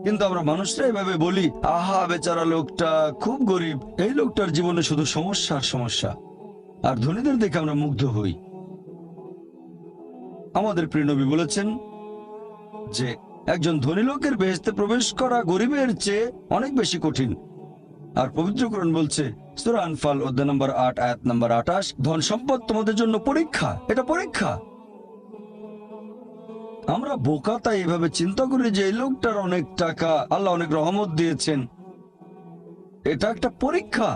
কিন্তু আমরা মানুষরা এভাবে বলি, আহা বেচারা লোকটা খুব গরিব, এই লোকটার জীবনে শুধু সমস্যা আর সমস্যা। আর ধনীদের দেখে আমরা মুগ্ধ হই। আমাদের প্রিয় নবী বলেছেন যে একজন ধনী লোকের বেহেশতে প্রবেশ করা গরিবের চেয়ে অনেক বেশি কঠিন। আর পবিত্র কোরআন বলছে, সূরা আনফাল অধ্যায় নম্বর ৮ আয়াত নম্বর ২৮, ধন সম্পদ তোমাদের জন্য পরীক্ষা, এটা পরীক্ষা। আমরা বোকা তাই এভাবে চিন্তা করি যে এই লোকটার অনেক টাকা, আল্লাহ অনেক রহমত দিয়েছেন, এটা একটা পরীক্ষা।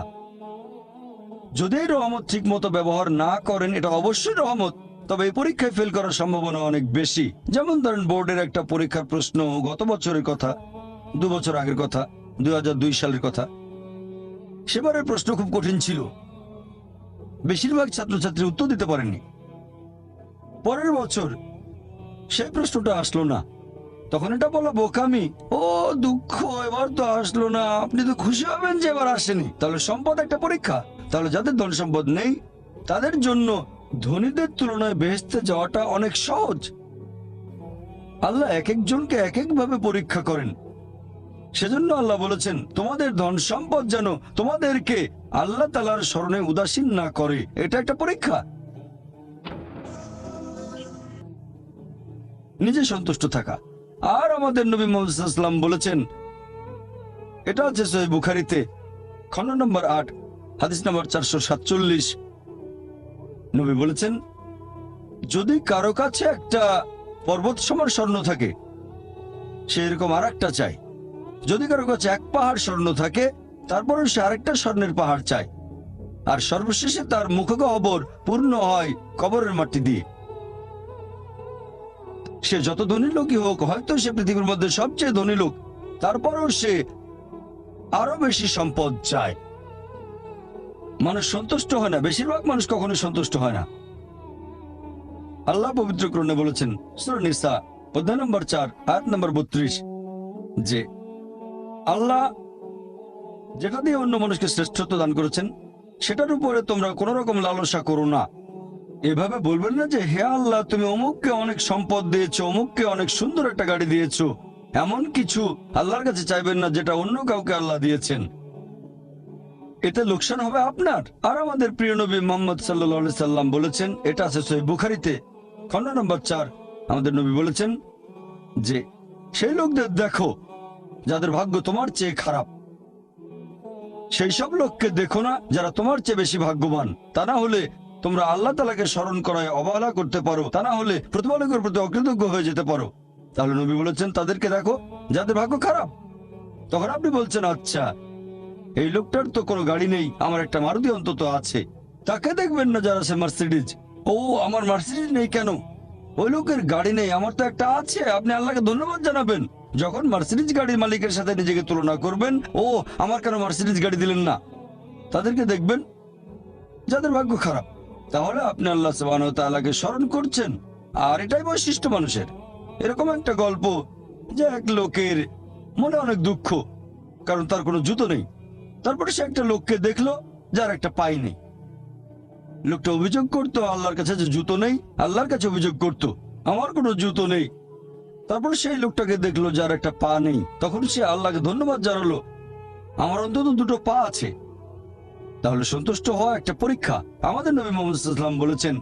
যদি এই রহমত ঠিক মতো ব্যবহার না করেন, এটা অবশ্যই রহমত, তবে এই পরীক্ষায় ফেল করার সম্ভাবনা অনেক বেশি। যেমন ধরেন বোর্ডের একটা পরীক্ষার প্রশ্ন, গত বছরের কথা, ২ বছর আগের কথা, ২০০২ সালের কথা। সেবারের প্রশ্ন খুব কঠিন ছিল, বেশিরভাগ ছাত্রছাত্রী উত্তর দিতে পারেননি। পরের বছর সেই প্রশ্নটা আসলো না, তখন এটা বলা বোকামি। ও দুঃখ, এবার তো আসলো না, আপনি তো খুশি হবেন যে এবার আসেনি। তাহলে সম্পদ একটা পরীক্ষা। তাহলে যাদের ধন সম্পদ নেই তাদের জন্য ধনীদের তুলনায় বেহেশতে যাওয়াটা অনেক সহজ। আল্লাহ এক একজনকে এক একভাবে পরীক্ষা করেন। সেজন্য আল্লাহ বলেছেন, তোমাদের ধন সম্পদ যেন তোমাদেরকে আল্লাহ তাআলার স্মরণে উদাসীন না করে, এটা একটা পরীক্ষা। নিজে সন্তুষ্ট থাকা। আর আমাদের নবী মুহাম্মদ সাল্লাল্লাহু আলাইহি ওয়াসাল্লাম বলেছেন, এটা আছে সহিহ বুখারীতে, খণ্ড নম্বর ৮ হাদিস নম্বর ৪৪৭। নবী বলেছেন, যদি কারো কাছে একটা পর্বত সমান স্বর্ণ থাকে, সে এরকম আর একটা চায়। যদি কারো কাছে এক পাহাড় স্বর্ণ থাকে, তারপরে সে আরেকটা স্বর্ণের পাহাড় চায়। আর সর্বশেষে তার মুখগহ্বর পূর্ণ হয় কবরের মাটি দিয়ে। সে যত ধনী লোকই হোক, হয়তো সে পৃথিবীর মধ্যে সবচেয়ে ধনী লোক, তারপরেও সে আরো বেশি সম্পদ চায়। মানুষ সন্তুষ্ট হয় না, বেশিরভাগ মানুষ কখনো সন্তুষ্ট হয় না। আল্লাহ পবিত্র কোরআনে বলেছেন, সূরা নিসা অধ্যায় নম্বর ৪ আয়াত নম্বর ৩২, যে আল্লাহ যেটা দিয়ে অন্য মানুষকে শ্রেষ্ঠত্ব দান করেছেন, সেটার উপরে তোমরা কোন রকম লালসা করো না। এভাবে বলবেন না যে, হে আল্লাহ, তুমি অমুককে অনেক সম্পদ দিয়েছো, অমুককে অনেক সুন্দর একটা গাড়ি দিয়েছো। এমন কিছু আল্লাহর কাছে চাইবেন না যেটা অন্য কাউকে আল্লাহ দিয়েছেন, এতে লোকসান হবে আপনার। আর আমাদের প্রিয় নবী মুহাম্মদ সাল্লাল্লাহু আলাইহি সাল্লাম বলেছেন, এটা আছে সহিহ বুখারীতে, খণ্ড নম্বর ৪। আমাদের নবী বলেছেন যে, সেই লোকদের দেখো যাদের ভাগ্য তোমার চেয়ে খারাপ, সেই সব লোককে দেখো না যারা তোমার চেয়ে বেশি ভাগ্যবান। তা না হলে তোমরা আল্লাহ তাআলাকে স্মরণ করায় অবহেলা করতে পারো, তা না হলে প্রতিপালকের প্রতি অকৃতজ্ঞ হয়ে যেতে পারো। তাহলে নবী বলেছেন, তাদেরকে দেখো যাদের ভাগ্য খারাপ। তখন আপনি বলছেন, আচ্ছা, এই লোকটার তো কোনো গাড়ি নেই, আমার একটা মারুতি অন্তত আছে। তাকে দেখবেন না যারা সে মার্সিডিজ। ও, আমার মার্সিডিজ নেই কেন? ওই লোকের গাড়ি নেই, আমার তো একটা আছে। আপনি আল্লাহকে ধন্যবাদ জানাবেন। যখন মার্সিডিজ গাড়ির মালিকের সাথে নিজেকে তুলনা করবেন, ও আমার কেন মার্সিডিজ গাড়ি দিলেন না, তাদেরকে দেখবেন যাদের ভাগ্য খারাপ। তাহলে আপনি আল্লাহ সুবহানাহু ওয়া তাআলাকে স্মরণ করছেন। আর এটাই বৈশিষ্ট্য মানুষের। এরকম একটা গল্প, যে এক লোকের মনে অনেক দুঃখ, কারণ তার কোনো জুতো নেই। তারপরে সে একটা লোককে দেখলো যার একটা পাই নেই। লোকটা অভিযোগ করতো আল্লাহর কাছে যে জুতো নেই, আল্লাহর কাছে অভিযোগ করতো আমার কোনো জুতো নেই। তারপর সেই লোকটাকে দেখলো যার একটা পা নেই, তখন সে আল্লাহকে ধন্যবাদ জানালো, আমার অন্তত দুটো পা আছে। তাহলে সন্তুষ্ট হওয়া একটা পরীক্ষা। আমাদের নবী মুহাম্মদ সাল্লাল্লাহু আলাইহি ওয়াসাল্লাম বলেছেন,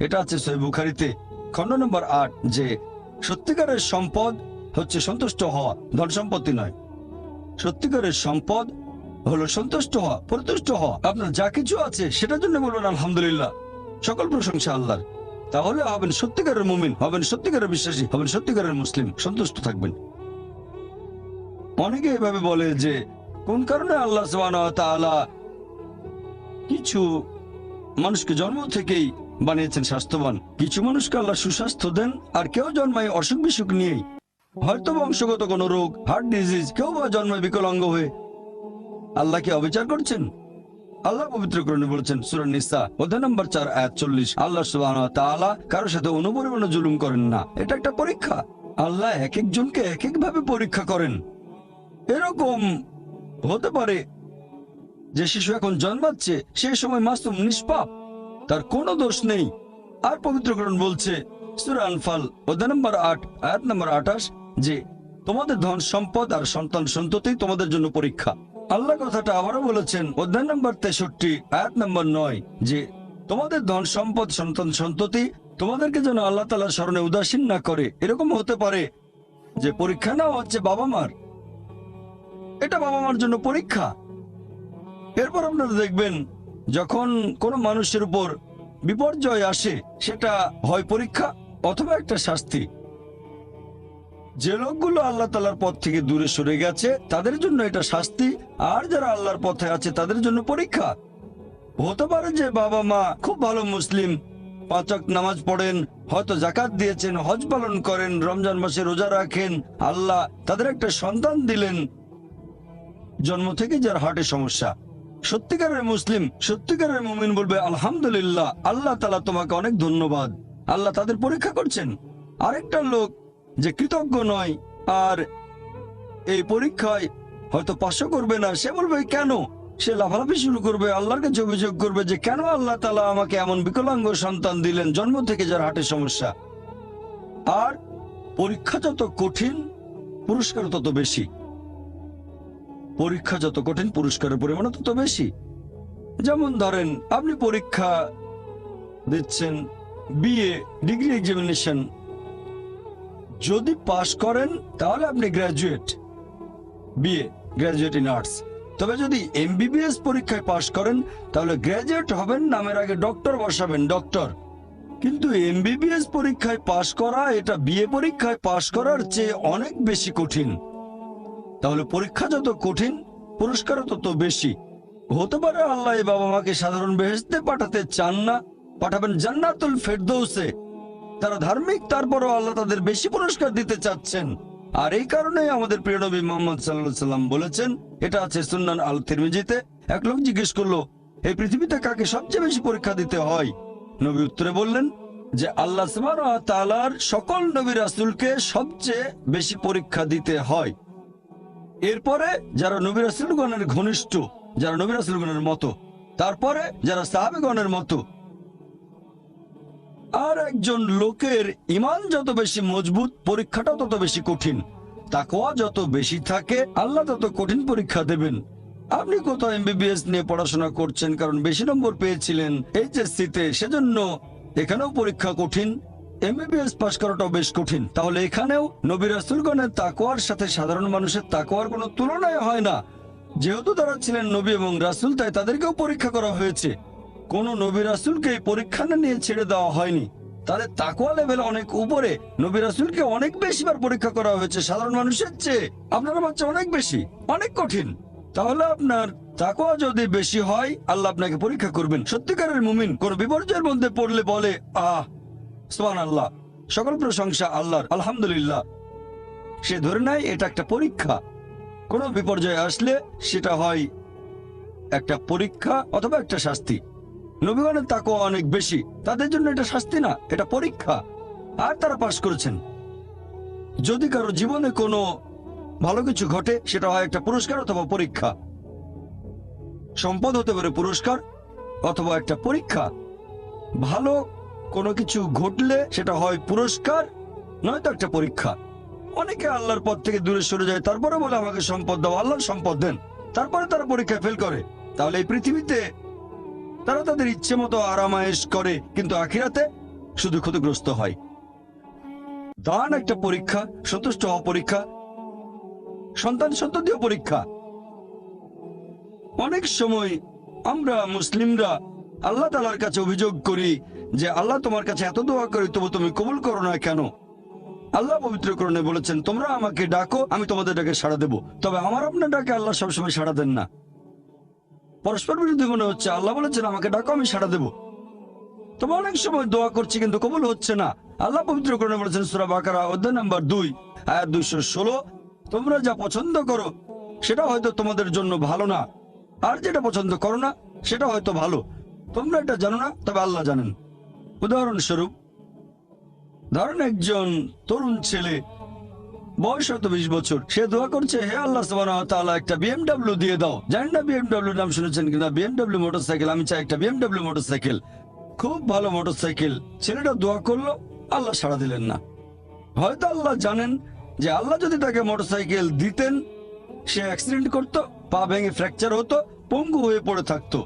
এটা আছে সহিহ বুখারীতে, খণ্ড নম্বর ৮, যে সত্যিকারের সম্পদ হচ্ছে সন্তুষ্ট হওয়া, ধন সম্পত্তি নয়। সত্যিকারের সম্পদ হলো সন্তুষ্ট হওয়া, পরিতুষ্ট হওয়া। আপনার যা কিছু আছে সেটার জন্য বলবেন আলহামদুলিল্লাহ, সকল প্রশংসা আল্লাহর। তাহলে হবেন সত্যিকারের মুমিন, হবেন সত্যিকারের বিশ্বাসী, হবেন সত্যিকারের মুসলিম, সন্তুষ্ট থাকবেন। অনেকে এভাবে বলে যে, কোন কারণে আল্লাহ সুবহানাহু ওয়া তাআলা কিছু মানুষকে জন্ম থেকেই বানিয়েছেন স্বাস্থ্যবান, কিছু মানুষকে আল্লাহ সুস্বাস্থ্য দেন, আর কেউ জন্মায় অসুখ বিসুখ নিয়েই, হয়তো বংশগত কোনো রোগ, হার্ট ডিজিজ, কেউ বা জন্মায় বিকলাঙ্গ হয়ে। আল্লাহ কি অবিচার করছেন? আল্লাহ পবিত্র কোরআনে বলেছেন, সূরা নিসা অধ্যায় নম্বর ৪ আয়াত ৪০, আল্লাহ সুবহানাহু ওয়া তাআলা কারোর সাথে অনুপরিমাণে জুলুম করেন না। এটা একটা পরীক্ষা। আল্লাহ এক একজনকে এক এক ভাবে পরীক্ষা করেন। এরকম হতে পারে যে শিশু এখন জন্মাচ্ছে, সেই সময় মাসুম, নিষ্পাপ, তার কোনো দোষ নেই। আর পবিত্র কোরআন বলছে, সূরা আনফাল অধ্যায় নম্বর ৮ আয়াত নম্বর ২৮, যে তোমাদের ধন সম্পদ আর সন্তান সন্ততি তোমাদের জন্য পরীক্ষা। আল্লাহ কথাটা আবারও বলেছেন অধ্যায় নম্বর 63 আয়াত নম্বর 9 যে তোমাদের ধন সম্পদ সন্তান সন্ততি তোমাদেরকে যেন আল্লাহ তাআলার স্মরণে উদাসীন না করে। এরকম হতে পারে যে পরীক্ষা নাও হচ্ছে বাবা মার, এটা বাবা মার জন্য পরীক্ষা। এরপর আপনারা দেখবেন যখন কোনো মানুষের উপর বিপর্যয় আসে সেটা হয় পরীক্ষা অথবা একটা শাস্তি। যে লোকগুলো আল্লাহ তাআলার পথ থেকে দূরে সরে গেছে তাদের জন্য এটা শাস্তি, আর যারা আল্লাহর পথে আছে তাদের জন্য পরীক্ষা। হতে পারে যে বাবা মা খুব ভালো মুসলিম, 5 ওয়াক্ত নামাজ পড়েন, হয়তো জাকাত দিয়েছেন, হজ পালন করেন, রমজান মাসে রোজা রাখেন, আল্লাহ তাদের একটা সন্তান দিলেন জন্ম থেকে যার হার্টের সমস্যা। সত্যিকারের মুসলিম, সত্যিকারের মুমিন বলবে আলহামদুলিল্লাহ, আল্লাহ তাআলা তোমাকে অনেক ধন্যবাদ, আল্লাহ তাদের পরীক্ষা করছেন। আরেকটা লোক যে কৃতজ্ঞ নয় আর এই পরীক্ষায় হয়তো পাশও করবে না, সে বলবে কেন, সে লাফালাফি শুরু করবে, আল্লাহর কাছে অভিযোগ করবে যে কেন আল্লাহ তাআলা আমাকে এমন বিকলাঙ্গ সন্তান দিলেন জন্ম থেকে যার হার্টের সমস্যা। আর পরীক্ষা যত কঠিন পুরস্কার তত বেশি, পরীক্ষা যত কঠিন পুরস্কারের পরিমাণ তত বেশি। যেমন ধরেন আপনি পরীক্ষা দিচ্ছেন বিএ ডিগ্রি এক্সামিনেশন, যদি পাশ করেন তাহলে আপনি graduate, BA graduate in arts. তবে যদি এমবিবিএস পরীক্ষায় পাশ করেন তাহলে গ্র্যাজুয়েট হবেন, নামের আগে ডক্টর বসাবেন, ডক্টর। কিন্তু এমবিবিএস পরীক্ষায় পাশ করা এটা বিএ পরীক্ষায় পাশ করার চেয়ে অনেক বেশি কঠিন। তাহলে পরীক্ষা যত কঠিন পুরস্কারও তত বেশি। হতে পারে আল্লাহ এই বাবা মাকে সাধারণ বেহেশতে পাঠাতে চান না, পাঠাবেন জান্নাতুল ফেরদৌসে। তারা ধার্মিক, তারপরও আল্লাহ তাদের বেশি পুরস্কার দিতে চাচ্ছেন। আর এই কারণে আমাদের প্রিয় নবী মুহাম্মদ সাল্লাল্লাহু আলাইহি সাল্লাম বলেছেন, এটা আছে সুন্নান আল তিরমিজিতে, এক লোক জিজ্ঞেস করলো এই পৃথিবীতে কাকে সবচেয়ে বেশি পরীক্ষা দিতে হয়? নবী উত্তরে বললেন যে আল্লাহ সুবহানাহু ওয়া তাআলার সকল নবী রাসূলকে সবচেয়ে বেশি পরীক্ষা দিতে হয়। এরপরে যারা নবী রাসূলগণের ঘনিষ্ঠ, যারা নবী রাসূলগণের মতো, তারপরে যারা সাহাবীগণের মতো। আর একজন লোকের ঈমান যত বেশি মজবুত পরীক্ষাটা তত বেশি কঠিন। তাকওয়া যত বেশি থাকে আল্লাহ তত কঠিন পরীক্ষা দেবেন। আপনি কোথাও এমবিবিএস নিয়ে পড়াশোনা করছেন কারণ বেশি নম্বর পেয়েছিলেন এইচএসসিতে, সেজন্য এখানেও পরীক্ষা কঠিন। এমবিবিএস পাশ করাটাও বেশ কঠিন। তাহলে এখানেও নবী রাসূলগণের তাকওয়ার সাথে সাধারণ মানুষের তাকওয়ার কোনো তুলনায় হয় না। যেহেতু তারা ছিলেন নবী এবং রাসূল, তাই তাদেরকেও পরীক্ষা করা হয়েছে। কোন নবী রাসূলকে পরীক্ষা না নিয়ে ছেড়ে দেওয়া হয়নি। তাদের তাকওয়া লেভেল অনেক উপরে। নবী রাসূলকে অনেক বেশিবার পরীক্ষা করা হয়েছে সাধারণ মানুষের চেয়ে। আপনার বাচ্চা অনেক বেশি, অনেক কঠিন। তাহলে আপনার তাকওয়া যদি বেশি হয় আল্লাহ আপনাকে পরীক্ষা করবেন। সত্যিকারের মুমিন কোন বিপর্যয়ের মধ্যে পড়লে বলে সুবহানাল্লাহ, সকল প্রশংসা আল্লাহর, আলহামদুলিল্লাহ। সে ধরে নেয় এটা একটা পরীক্ষা। কোনো বিপর্যয় আসলে সেটা হয় একটা পরীক্ষা অথবা একটা শাস্তি। নবীগণের তাকওয়া অনেক বেশি, তাদের জন্য এটা শাস্তি না, এটা পরীক্ষা। আর তারা পাশ করেছেন। যদি কারো জীবনে কোনো ভালো কিছু ঘটে সেটা হয় একটা পুরস্কার অথবা পরীক্ষা। সম্পদ হতে পারে পুরস্কার অথবা একটা পরীক্ষা। ভালো কোনো কিছু ঘটলে সেটা হয় পুরস্কার নয়তো একটা পরীক্ষা। অনেকে আল্লাহর পথ থেকে দূরে সরে যায়, তারপরে বলে আমাকে সম্পদ দাও, আল্লাহর সম্পদ দেন, তারপরে তারা পরীক্ষায় ফেল করে। তাহলে এই পৃথিবীতে তারা তাদের ইচ্ছে মতো আরামায়েশ করে, কিন্তু আখিরাতে শুধু ক্ষতিগ্রস্ত হয়। দান একটা পরীক্ষা, সন্তুষ্ট হওয়া পরীক্ষা, সন্তান সন্ততিও পরীক্ষা। অনেক সময় আমরা মুসলিমরা আল্লাহ তাআলার কাছে অভিযোগ করি যে আল্লাহ তোমার কাছে এত দোয়া করি তবু তুমি কবুল করো না কেন? আল্লাহ পবিত্র কোরআনে বলেছেন তোমরা আমাকে ডাকো আমি তোমাদের ডাকে সাড়া দেব। তবে আমার আপনার ডাকে আল্লাহ সবসময় সাড়া দেন না। পরস্পর বিরোধী মনে হচ্ছে। আল্লাহ বলেছেন আমাকে ডাকো আমি সাড়া দেব, তবে অনেক সময় দোয়া করছি কিন্তু কবুল হচ্ছে না। আল্লাহ পবিত্র কোরআনে বলেছেন সূরা বাকারা অধ্যায় নম্বর 2 আয়াত 216, তোমরা যা পছন্দ করো সেটা হয়তো তোমাদের জন্য ভালো না, আর যেটা পছন্দ করো না সেটা হয়তো ভালো। তোমরা এটা জানো না, তবে আল্লাহ জানেন। উদাহরণস্বরূপ ধরেন একজন তরুণ ছেলে, বয়স হয়তো 20 বছর, সে দোয়া করছে হে আল্লাহ সুবহানাহু ওয়া তাআলা একটা বিএমডব্লিউ দিয়ে দাও। জানেন না বিএমডব্লিউ নাম শুনেছেন কিনা? বিএমডব্লিউ মোটরসাইকেল, আমি চাই একটা বিএমডব্লিউ মোটরসাইকেল, খুব ভালো মোটরসাইকেল। ছেলেটা দোয়া করলো, আল্লাহ সাড়া দিলেন না। হয়তো আল্লাহ জানেন যে আল্লাহ যদি তাকে মোটরসাইকেল দিতেন, সে অ্যাক্সিডেন্ট করত, পা ভেঙে ফ্র্যাকচার হতো, পঙ্গু হয়ে পড়ে থাকতো।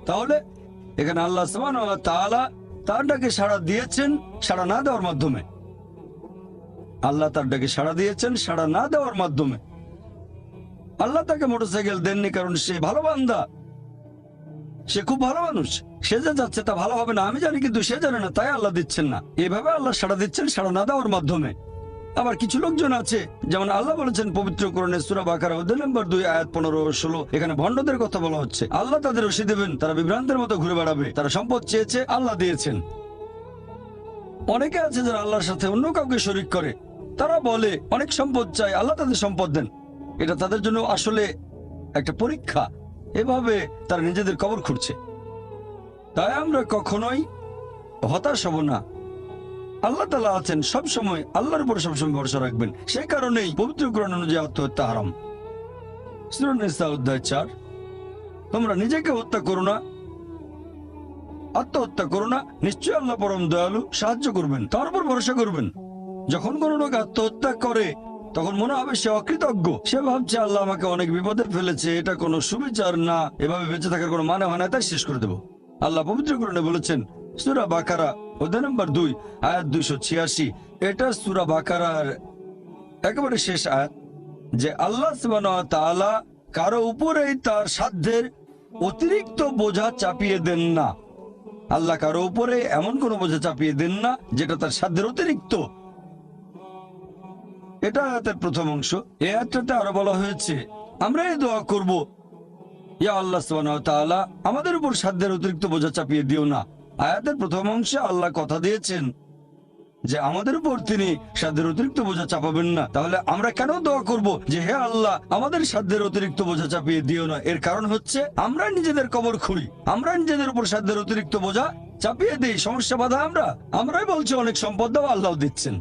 তাহলে এখানে আল্লাহ সুবহানাহু ওয়া তাআলা তার ডাকে সাড়া দিয়েছেন সাড়া না দেওয়ার মাধ্যমে। আল্লাহ তার ডাকে সাড়া দিয়েছেন সাড়া না দেওয়ার মাধ্যমে। আল্লাহ তাকে মোটরসাইকেল দেননি কারণ সে ভালো বান্দা, সে খুব ভালো মানুষ, সে যা যাচ্ছে তা ভালো হবে না আমি জানি, কিন্তু সে জানে না, তাই আল্লাহ দিচ্ছেন না। এভাবে আল্লাহ সাড়া দিচ্ছেন সাড়া না দেওয়ার মাধ্যমে। আবার কিছু লোকজন আছে, যেমন আল্লাহ বলেছেন পবিত্র কোরআনে সূরা বাকারা অধ্যায় নম্বর 2 আয়াত 15-16, এখানে ভণ্ডদের কথা বলা হচ্ছে। আল্লাহ তাদের রশি দেবেন, তারা বিভ্রান্তের মতো ঘুরে বেড়াবে। তারা সম্পদ চেয়েছে, আল্লাহ দিয়েছেন। অনেকে আছে যারা আল্লাহর সাথে অন্য কাউকে শরীক করে, তারা বলে অনেক সম্পদ চাই, আল্লাহ তাদের সম্পদ দেন। এটা তাদের জন্য আসলে একটা পরীক্ষা। এভাবে তারা নিজেদের কবর খুঁড়ছে। তাই আমরা কখনোই হতাশ হব না। আল্লাহ তাআলা আছেন সব সময়, আল্লাহর উপর সবসময় ভরসা রাখবেন। সেই কারণেই পবিত্র কোরআন অনুযায়ী আত্মহত্যা হারাম। সূরা নিসা অধ্যায় 4, তোমরা নিজেকে হত্যা করো না, আত্মহত্যা করো না, নিশ্চয়ই আল্লাহ পরম দয়ালু, সাহায্য করবেন, তার উপর ভরসা করবেন। যখন কোনো লোক আত্মহত্যা করে তখন মনে হবে সে অকৃতজ্ঞ, সে ভাবছে আল্লাহ আমাকে অনেক বিপদে ফেলেছে, এটা কোনো সুবিচার না, এভাবে বেঁচে থাকার কোনো মানে হয় না, তাই শেষ করে দেব। আল্লাহ পবিত্র কোরআনে বলেছেন সূরা বাকারা অধ্যায় নম্বর 2 আয়াত 286, এটা সূরা বাকারার একেবারে শেষ আয়াত, যে আল্লাহ সুবহানাহু ওয়া তাআলা কারো উপরেই তার সাধ্যের অতিরিক্ত বোঝা চাপিয়ে দেন না। আল্লাহ কারো উপরে এমন কোনো বোঝা চাপিয়ে দেন না যেটা তার সাধ্যের অতিরিক্ত। এটা আয়াতের প্রথম অংশ। এই আয়াতটাতে আরো বলা হয়েছে আমরা এই দোয়া করব, ইয়া আল্লাহ সুবহানাহু ওয়া তাআলা আমাদের উপর সাধ্যের অতিরিক্ত বোঝা চাপিয়ে দিও না। আয়াতের প্রথম অংশে আল্লাহ কথা দিয়েছেন যে আমাদের উপর তিনি সাধ্যের অতিরিক্ত বোঝা চাপাবেন না। তাহলে আমরা কেন দোয়া করব যে হে আল্লাহ আমাদের সাধ্যের অতিরিক্ত বোঝা চাপিয়ে দিও না? এর কারণ হচ্ছে আমরা নিজেদের কবর খুঁড়ি, আমরা নিজেদের উপর সাধ্যের অতিরিক্ত বোঝা চাপিয়ে দিই, সমস্যা বাধা আমরাই বলছি অনেক সম্পদ দাও, আল্লাহ দিচ্ছেন।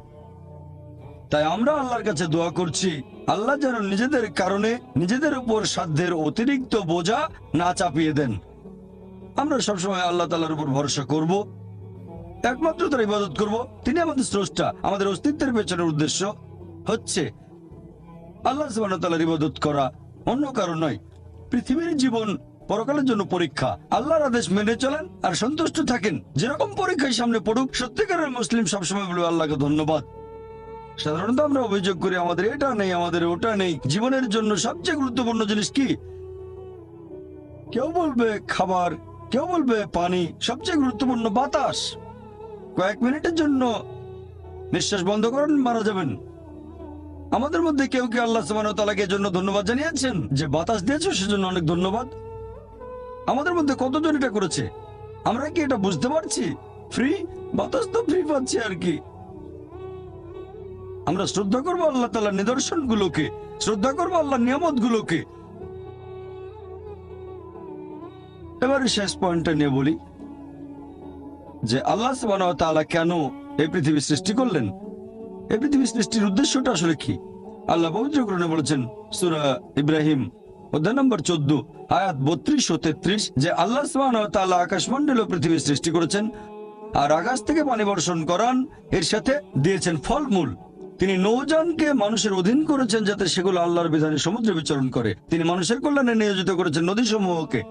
তাই আমরা আল্লাহর কাছে দোয়া করছি আল্লাহ যেন নিজেদের কারণে নিজেদের উপর সাধ্যের অতিরিক্ত বোঝা না চাপিয়ে দেন। আমরা সবসময় আল্লাহ তাআলার উপর ভরসা করব, একমাত্র তার ইবাদত করব। তিনি আমাদের স্রষ্টা, আমাদের অস্তিত্বের পেছনের উদ্দেশ্য হচ্ছে আল্লাহ সুবহানাহু ওয়া তাআলার ইবাদত করা, অন্য কারণ নয়। পৃথিবীর জীবন পরকালের জন্য পরীক্ষা। আল্লাহর আদেশ মেনে চলেন আর সন্তুষ্ট থাকেন। যেরকম পরীক্ষায় সামনে পড়ুক, সত্যিকারের মুসলিম সবসময় বলবে আল্লাহকে ধন্যবাদ। সাধারণত আমরা অভিযোগ করি আমাদের এটা নেই, আমাদের ওটা নেই। জীবনের জন্য সবচেয়ে গুরুত্বপূর্ণ জিনিস কি? কেউ বলবে খাবার, কেউ বলবে পানি, সবচেয়ে গুরুত্বপূর্ণ বাতাস। কয়েক মিনিটের জন্য নিঃশ্বাস বন্ধ করেন, মারা যাবেন। আমাদের মধ্যে কেউ কি আল্লাহ সুবহানাহু ওয়া তাআলাকে এর জন্য ধন্যবাদ জানিয়েছেন যে বাতাস দিয়েছো সেজন্য অনেক ধন্যবাদ? আমাদের মধ্যে কতজন এটা করেছে? আমরা কি এটা বুঝতে পারছি? ফ্রি বাতাস তো ফ্রি পাচ্ছি আর কি। আমরা শ্রদ্ধা করবো আল্লাহ তাআলার নিদর্শনগুলোকে, শ্রদ্ধা করবো আল্লাহর নিয়ামতগুলোকে। এবারে শেষ পয়েন্টটা নিয়ে বলি যে আল্লাহ সুবহানাহু ওয়া তাআলা কেন এই পৃথিবী সৃষ্টি করলেন, এই পৃথিবী সৃষ্টির উদ্দেশ্যটা আসলে কি? আল্লাহ পবিত্র কোরআনে বলেছেন সূরা ইব্রাহিম অধ্যায় নম্বর 14 আয়াত 32 ও 33, যে আল্লাহ সুবহানাহু ওয়া তাআলা আকাশমণ্ডল ও পৃথিবী সৃষ্টি করেছেন আর আকাশ থেকে পানি বর্ষণ করান, এর সাথে দিয়েছেন ফলমূল। তিনি নৌযানকে মানুষের অধীন করেছেন যাতে সেগুলো আল্লাহর বিধানে সমুদ্রে বিচরণ করে। তিনি মানুষের কল্যাণে নিয়োজিত করেছেন নদীসমূহকে।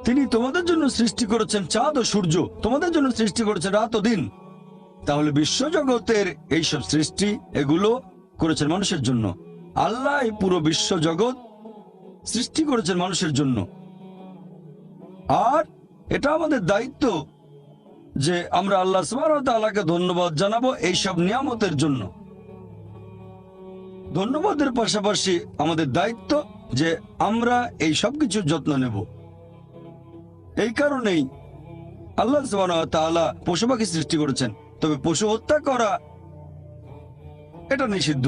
তিনি তোমাদের জন্য সৃষ্টি করেছেন চাঁদ ও সূর্য, তোমাদের জন্য সৃষ্টি করেছেন রাত ও দিন। তাহলে বিশ্বজগতের এইসব সৃষ্টি এগুলো করেছেন মানুষের জন্য। আল্লাহ এই পুরো বিশ্বজগৎ সৃষ্টি করেছেন মানুষের জন্য। আর এটা আমাদের দায়িত্ব যে আমরা আল্লাহ সুবহানাহু ওয়া তাআলাকে ধন্যবাদ জানাবো এইসব নিয়ামতের জন্য। ধন্যবাদের পাশাপাশি আমাদের দায়িত্ব যে আমরা এই সব কিছুর যত্ন নেব। এই কারণেই আল্লাহ সুবহানাহু ওয়া তাআলা পশু পাখি সৃষ্টি করেছেন, তবে পশু হত্যা করা এটা নিষিদ্ধ,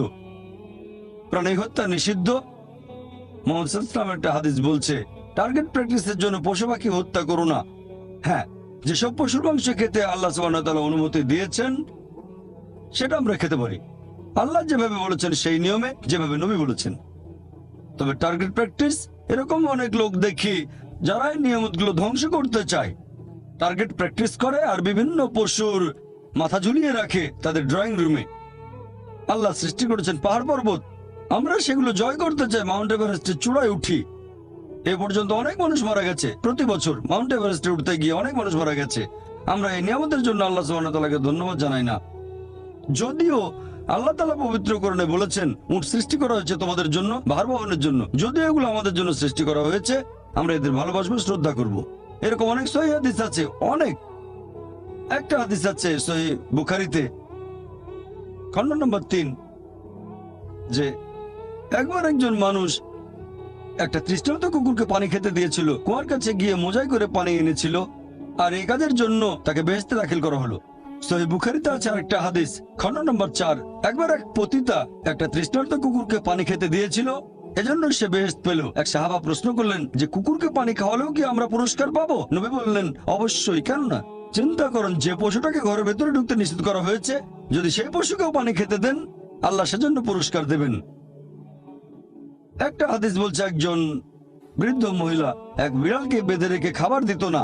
প্রাণী হত্যা নিষিদ্ধ। মুহাম্মদ সাল্লাল্লাহু আলাইহি ওয়াসাল্লাম একটা হাদিস বলছে টার্গেট প্র্যাকটিসের জন্য পশু পাখি হত্যা করো না। হ্যাঁ, যেসব পশুর মাংস খেতে আল্লাহ সুবহানাহু ওয়া তাআলা অনুমতি দিয়েছেন সেটা আমরা খেতে পারি, আল্লাহ যেভাবে বলেছেন সেই নিয়মে, যেভাবে নবী বলেছেন। তবে টার্গেট প্র্যাকটিস, এরকম অনেক লোক দেখি যারা এই নিয়মগুলো ধ্বংস করতে চায়, টার্গেট প্র্যাকটিস করে আর বিভিন্ন পশুর মাথা ঝুলিয়ে রাখে তাদের ড্রয়িং রুমে। আল্লাহ সৃষ্টি করেছেন পাহাড় পর্বত, আমরা সেগুলো জয় করতে চাই, মাউন্ট এভারেস্টের চূড়ায় উঠি। এ পর্যন্ত অনেক মানুষ মারা গেছে, প্রতি বছর মাউন্ট এভারেস্টে উঠতে গিয়ে অনেক মানুষ মারা গেছে। আমরা এই নিয়ামতের জন্য আল্লাহ সুবহানাহু ওয়া তাআলাকে ধন্যবাদ জানাই না। যদিও আল্লাহ তাআলা পবিত্রকরণে বলেছেন উট সৃষ্টি করা হয়েছে তোমাদের জন্য, ভার বহনের জন্য, যদিও এগুলো আমাদের জন্য সৃষ্টি করা হয়েছে, আমরা এদের ভালোবাসবো, শ্রদ্ধা করব। এরকম অনেক সহিহ হাদিস আছে, অনেক। একটা হাদিস আছে সহিহ বুখারীতে, খণ্ড নম্বর 3, যে একবার একজন মানুষ একটা তৃষ্ণার্ত কুকুরকে পানি খেতে দিয়েছিল, কুয়ার কাছে গিয়ে মোজাই করে পানি এনেছিল, আর এই কাজের জন্য তাকে বেহেশতে দাখিল করা হলো। সহিহ বুখারীতে আছে আরেকটা হাদিস, খণ্ড নম্বর 4, একবার এক পতিতা একটা তৃষ্ণার্ত কুকুরকে পানি খেতে দিয়েছিল, এজন্য সে বেহেশত পেল। এক সাহাবা প্রশ্ন করলেন যে কুকুরকে পানি খাওয়ালেও কি আমরা পুরস্কার পাবো? নবী বললেন অবশ্যই, কেন না। চিন্তা করুন, যে পশুটাকে ঘরের ভেতরে ঢুকতে নিষেধ করা হয়েছে, যদি সেই পশুকেও পানি খেতে দেন, আল্লাহ সেজন্য পুরস্কার দেবেন। একটা হাদিস বলছে একজন বৃদ্ধ মহিলা এক বিড়ালকে বেঁধে রেখে খাবার দিত না,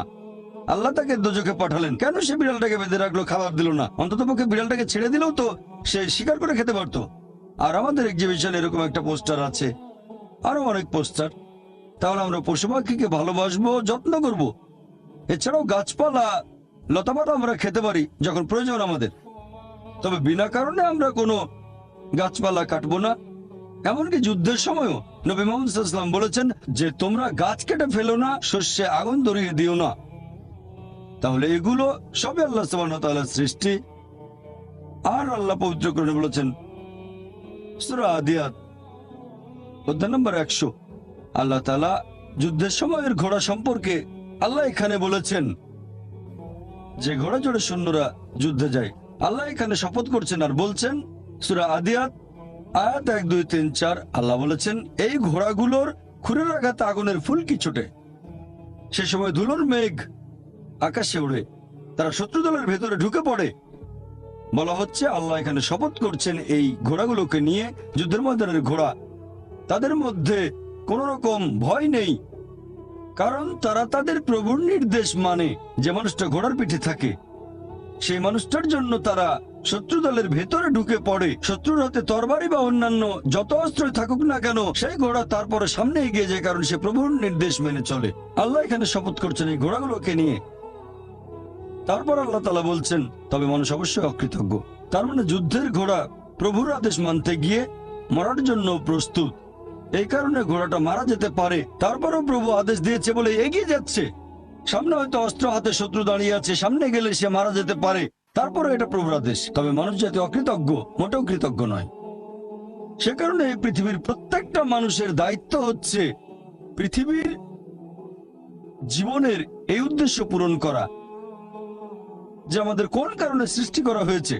আল্লাহ তাকে দোজখে পাঠালেন। কেন সে বিড়ালটাকে বেঁধে রাখলো, খাবার দিল না? অন্ততপক্ষে বিড়ালটাকে ছেড়ে দিলেও তো সে শিকার করে খেতে পারতো। আর আমাদের এক্সিবিশনে এরকম একটা পোস্টার আছে, আরো অনেক পোস্টার। তাহলে আমরা পশু পাখিকে ভালোবাসবো, যত্ন করব। এছাড়াও গাছপালা লতাপাতা আমরা খেতে পারি যখন প্রয়োজন আমাদের, তবে বিনা কারণে আমরা কোনো গাছপালা কাটবো না। এমনকি যুদ্ধের সময়ও নবী মুহাম্মদ সাল্লাল্লাহু আলাইহি ওয়াসাল্লাম বলেছেন যে তোমরা গাছ কেটে ফেলো না, শস্যে আগুন ধরিয়ে দিও না। তাহলে এগুলো সবই আল্লাহ সুবহানাহু ওয়া তাআলার সৃষ্টি। আর আল্লাহ পবিত্র কোরআনে বলেছেন সূরা আদিয়াত অধ্যায় নম্বর 100, আল্লাহ তাআলা যুদ্ধের সময়ের ঘোড়া সম্পর্কে আল্লাহ এখানে বলেছেন যে ঘোড়া জোড়ে সৈন্যরা যুদ্ধে যায়। আল্লাহ এখানে শপথ করছেন আর বলছেন, সূরা আদিয়াত আয়াত 1, 2, 3, 4, আল্লাহ বলেছেন এই ঘোড়াগুলোর খুরের আঘাতে আগুনের ফুলকি ছোটে, সে সময় ধুলোর মেঘ আকাশে উড়ে, তারা শত্রু দলের ভেতরে ঢুকে পড়ে। বলা হচ্ছে আল্লাহ এখানে শপথ করছেন এই ঘোড়াগুলোকে নিয়ে, যুদ্ধের ময়দানের ঘোড়া, তাদের মধ্যে কোন রকম ভয় নেই, কারণ তারা তাদের প্রভুর নির্দেশ মানে। যে মানুষটা ঘোড়ার পিঠে থাকে সেই মানুষটার জন্য তারা শত্রু দলের ভেতরে ঢুকে পড়ে। শত্রুর হাতে তরবারি বা অন্যান্য যত অস্ত্রই থাকুক না কেন, সেই ঘোড়া তারপরে সামনে এগিয়ে যায়, কারণ সে প্রভুর নির্দেশ মেনে চলে। আল্লাহ এখানে শপথ করছেন এই ঘোড়াগুলোকে নিয়ে। তারপর আল্লাহ তাআলা বলছেন তবে মানুষ অবশ্যই অকৃতজ্ঞ। তার মানে যুদ্ধের ঘোড়া প্রভুর আদেশ মানতে গিয়ে মরার জন্য প্রস্তুত। এই কারণে ঘোড়াটা মারা যেতে পারে, তারপরও প্রভু আদেশ দিয়েছে বলে এগিয়ে যাচ্ছে। সামনে হয়তো অস্ত্র হাতে শত্রু দাঁড়িয়ে আছে, সামনে গেলে সে মারা যেতে পারে, তারপরে এটা প্রভুর আদেশ। তবে মানুষ জাতি অকৃতজ্ঞ, মোটেও কৃতজ্ঞ নয়। সে কারণে এই পৃথিবীর প্রত্যেকটা মানুষের দায়িত্ব হচ্ছে পৃথিবীর জীবনের এই উদ্দেশ্য পূরণ করা, যে আমাদের কোন কারণে সৃষ্টি করা হয়েছে।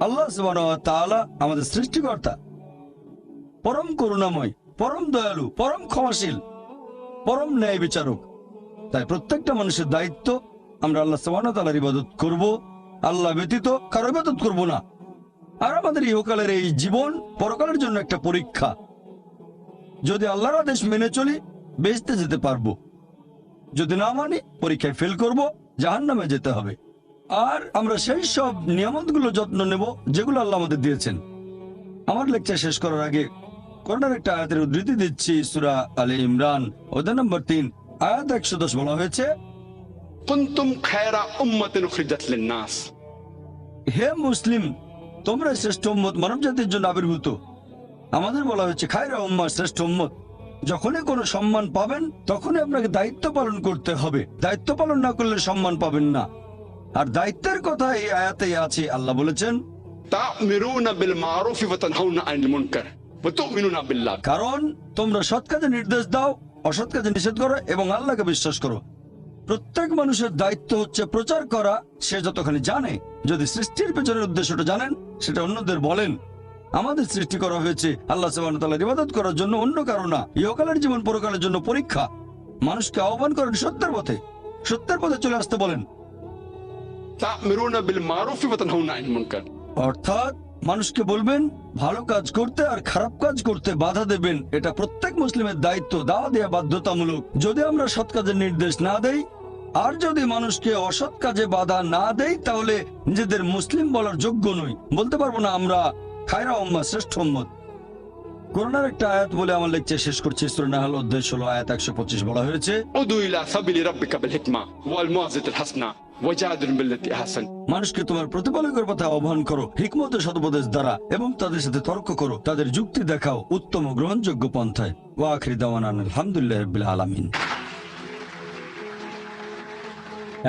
আল্লাহ সুবহানাহু ওয়া তাআলা আমাদের সৃষ্টিকর্তা, পরম করুণাময়, পরম দয়ালু, পরম ক্ষমাশীল, পরম ন্যায় বিচারক। তাই প্রত্যেকটা মানুষের দায়িত্ব আমরা আল্লাহ সুবহানাহু ওয়া তাআলার ইবাদত করব, আল্লাহ ব্যতীত কারো ইবাদত করব না। আর আমাদের ইহকালের এই জীবন পরকালের জন্য একটা পরীক্ষা। যদি আল্লাহর আদেশ মেনে চলি বেহেশতে যেতে পারবো, যদি না মানি পরীক্ষায় ফেল করব, জাহান্নামে যেতে হবে। আর আমরা সেই সব নিয়ামতগুলো যত্ন নেব যেগুলো আল্লাহ আমাদের দিয়েছেন। আমার লেকচার শেষ করার আগে কোরআনের একটা আয়াতের উদ্ধৃতি দিচ্ছি। সূরা আলে ইমরান অধ্যায় নম্বর 3 আয়াত 110 বলা হয়েছে, কুনতুম খায়রা উম্মাতিন উখরিজাত লিন-নাস, হে মুসলিম তোমরা শ্রেষ্ঠ উম্মত, মানব জাতির জন্য আবির্ভূত। আমাদের বলা হয়েছে খায়রা উম্মাহ, শ্রেষ্ঠ উম্মত। যখনই কোনো সম্মান পাবেন তখনই আপনাকে দায়িত্ব পালন করতে হবে, দায়িত্ব পালন না করলে সম্মান পাবেন না। আর দায়িত্বের কথা এই আয়াতেই আছে। আল্লাহ বলেছেন তা'মিরুনা বিল মারুফি ওয়া তানহাউনা আনিল মুনকার ওয়া তু'মিনুনা বিল্লাহ, কারণ তোমরা সৎ কাজে নির্দেশ দাও, অসৎ কাজে নিষেধ করো এবং আল্লাহকে বিশ্বাস করো। প্রত্যেক মানুষের দায়িত্ব হচ্ছে প্রচার করা, সে যতখানি জানে। যদি সৃষ্টির পেছনের উদ্দেশ্যটা জানেন সেটা অন্যদের বলেন। আমাদের সৃষ্টি করা হয়েছে আল্লাহ সুবহানাহু ওয়া তাআলার ইবাদত করার জন্য, অন্য কারণ না। ইহকালের জীবন পরকালের জন্য পরীক্ষা। মানুষকে আহ্বান করেন সত্যের পথে, সত্যের পথে চলে আসতে বলেন। তা'মিরুনা বিল মারুফি ওয়া তানহাউনা আনিল মুনকার, অর্থাৎ মানুষকে বলবেন ভালো কাজ করতে আর খারাপ কাজ করতে বাধা দেবেন। এটা প্রত্যেক মুসলিমের দায়িত্ব, দাওয়া দেয়া বাধ্যতামূলক। যদি আমরা সৎ কাজের নির্দেশ না দেই আর যদি মানুষকে অসৎ কাজে বাধা না দেই, তাহলে নিজেদের মুসলিম বলার যোগ্য নই। বলতে পারবো না আমরা খায়রা উম্মাহ, শ্রেষ্ঠ উম্মত। কোরআনের একটা আয়াত বলে আমার লেকচার শেষ করছি। সূরা নাহল অধ্যায় 16 আয়াত 125 বলা হয়েছে, ادعو الى سبيل ربك بالحكمه والموعظه الحسنه وجادل بالتي احسن। মানুষকে তোমার প্রতিপালকের পথে আহ্বান করো হিকমত ও সদুপদেশ দ্বারা, এবং তাদের সাথে তর্ক করো, তাদের যুক্তি দেখাও উত্তম ও গ্রহণযোগ্য পন্থায়। ওয়া আখিরি দাওয়ানা আলহামদুলিল্লাহি রাব্বিল আলামিন।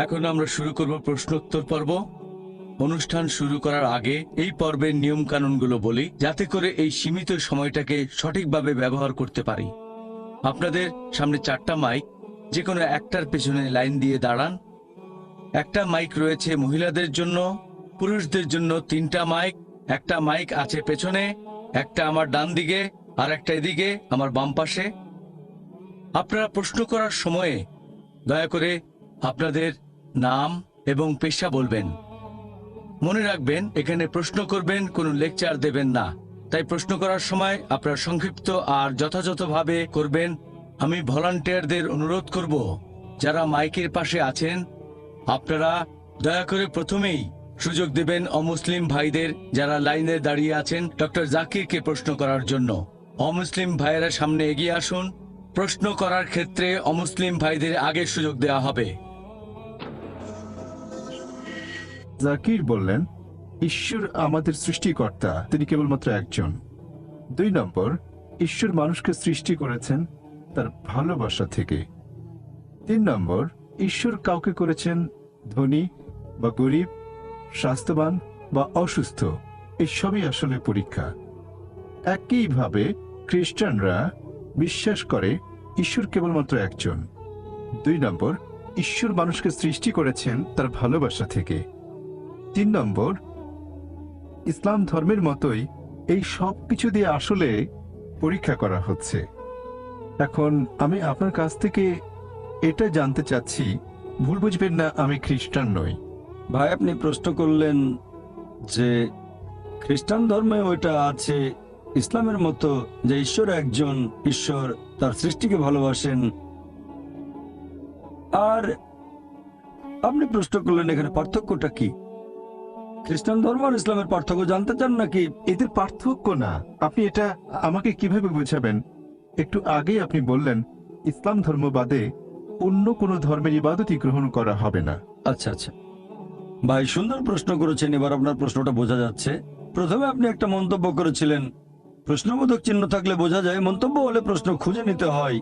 এখন আমরা শুরু করব প্রশ্নোত্তর পর্ব। অনুষ্ঠান শুরু করার আগে এই পর্বের নিয়ম কানুনগুলো বলি, যাতে করে এই সীমিত সময়টাকে সঠিকভাবে ব্যবহার করতে পারি। আপনাদের সামনে 4টা মাইক, যে কোনো একটার পেছনে লাইন দিয়ে দাঁড়ান। একটা মাইক রয়েছে মহিলাদের জন্য, পুরুষদের জন্য 3টা মাইক। একটা মাইক আছে পেছনে, একটা আমার ডান দিকে, আর একটা এদিকে আমার বাম পাশে। আপনারা প্রশ্ন করার সময়ে দয়া করে আপনাদের নাম এবং পেশা বলবেন। মনে রাখবেন, এখানে প্রশ্ন করবেন, কোনো লেকচার দেবেন না। তাই প্রশ্ন করার সময় আপনারা সংক্ষিপ্ত আর যথাযথভাবে করবেন। আমি ভলান্টিয়ারদের অনুরোধ করব, যারা মাইকের পাশে আছেন, আপনারা দয়া করে প্রথমেই সুযোগ দেবেন অমুসলিম ভাইদের, যারা লাইনে দাঁড়িয়ে আছেন ডক্টর জাকিরকে প্রশ্ন করার জন্য। অমুসলিম ভাইয়েরা সামনে এগিয়ে আসুন। প্রশ্ন করার ক্ষেত্রে অমুসলিম ভাইদের আগে সুযোগ দেওয়া হবে। জাকির বললেন, ঈশ্বর আমাদের সৃষ্টিকর্তা, তিনি কেবলমাত্র একজন। 2 নম্বর, ঈশ্বর মানুষকে সৃষ্টি করেছেন তার ভালোবাসা থেকে। 3 নম্বর, ঈশ্বর কাউকে করেছেন ধনী বা গরিব, স্বাস্থ্যবান বা অসুস্থ, এই সবই আসলে পরীক্ষা। একইভাবে খ্রিস্টানরা বিশ্বাস করে ঈশ্বর কেবলমাত্র একজন। 2 নম্বর, ঈশ্বর মানুষকে সৃষ্টি করেছেন তার ভালোবাসা থেকে। 3 নম্বর, ইসলাম ধর্মের মতোই এই সব কিছু দিয়ে আসলে পরীক্ষা করা হচ্ছে। এখন আমি আপনার কাছ থেকে এটা জানতে চাচ্ছি, ভুল বুঝবেন না, আমি খ্রিস্টান নই। ভাই, আপনি প্রশ্ন করলেন যে খ্রিস্টান ধর্মে ওইটা আছে ইসলামের মতো যে ঈশ্বর একজন, ঈশ্বর তার সৃষ্টিকে ভালোবাসেন। আর আপনি প্রশ্ন করলেন এখানে পার্থক্যটা কি? খ্রিস্টান ধর্ম আর ইসলামের পার্থক্য জানতে চান নাকি? এদের পার্থক্য না, আপনি এটা আমাকে কিভাবে বোঝাবেন? একটু আগেই আপনি বললেন ইসলাম ধর্ম বাদে অন্য কোনো ধর্মের ইবাদতই গ্রহণ করা হবে না। আচ্ছা আচ্ছা ভাই, সুন্দর প্রশ্ন করেছেন। এবার আপনার প্রশ্নটা বোঝা যাচ্ছে। প্রথমে আপনি একটা মন্তব্য করেছিলেন, প্রশ্নবোধক চিহ্ন থাকলে বোঝা যায়, মন্তব্য হলে প্রশ্ন খুঁজে নিতে হয়।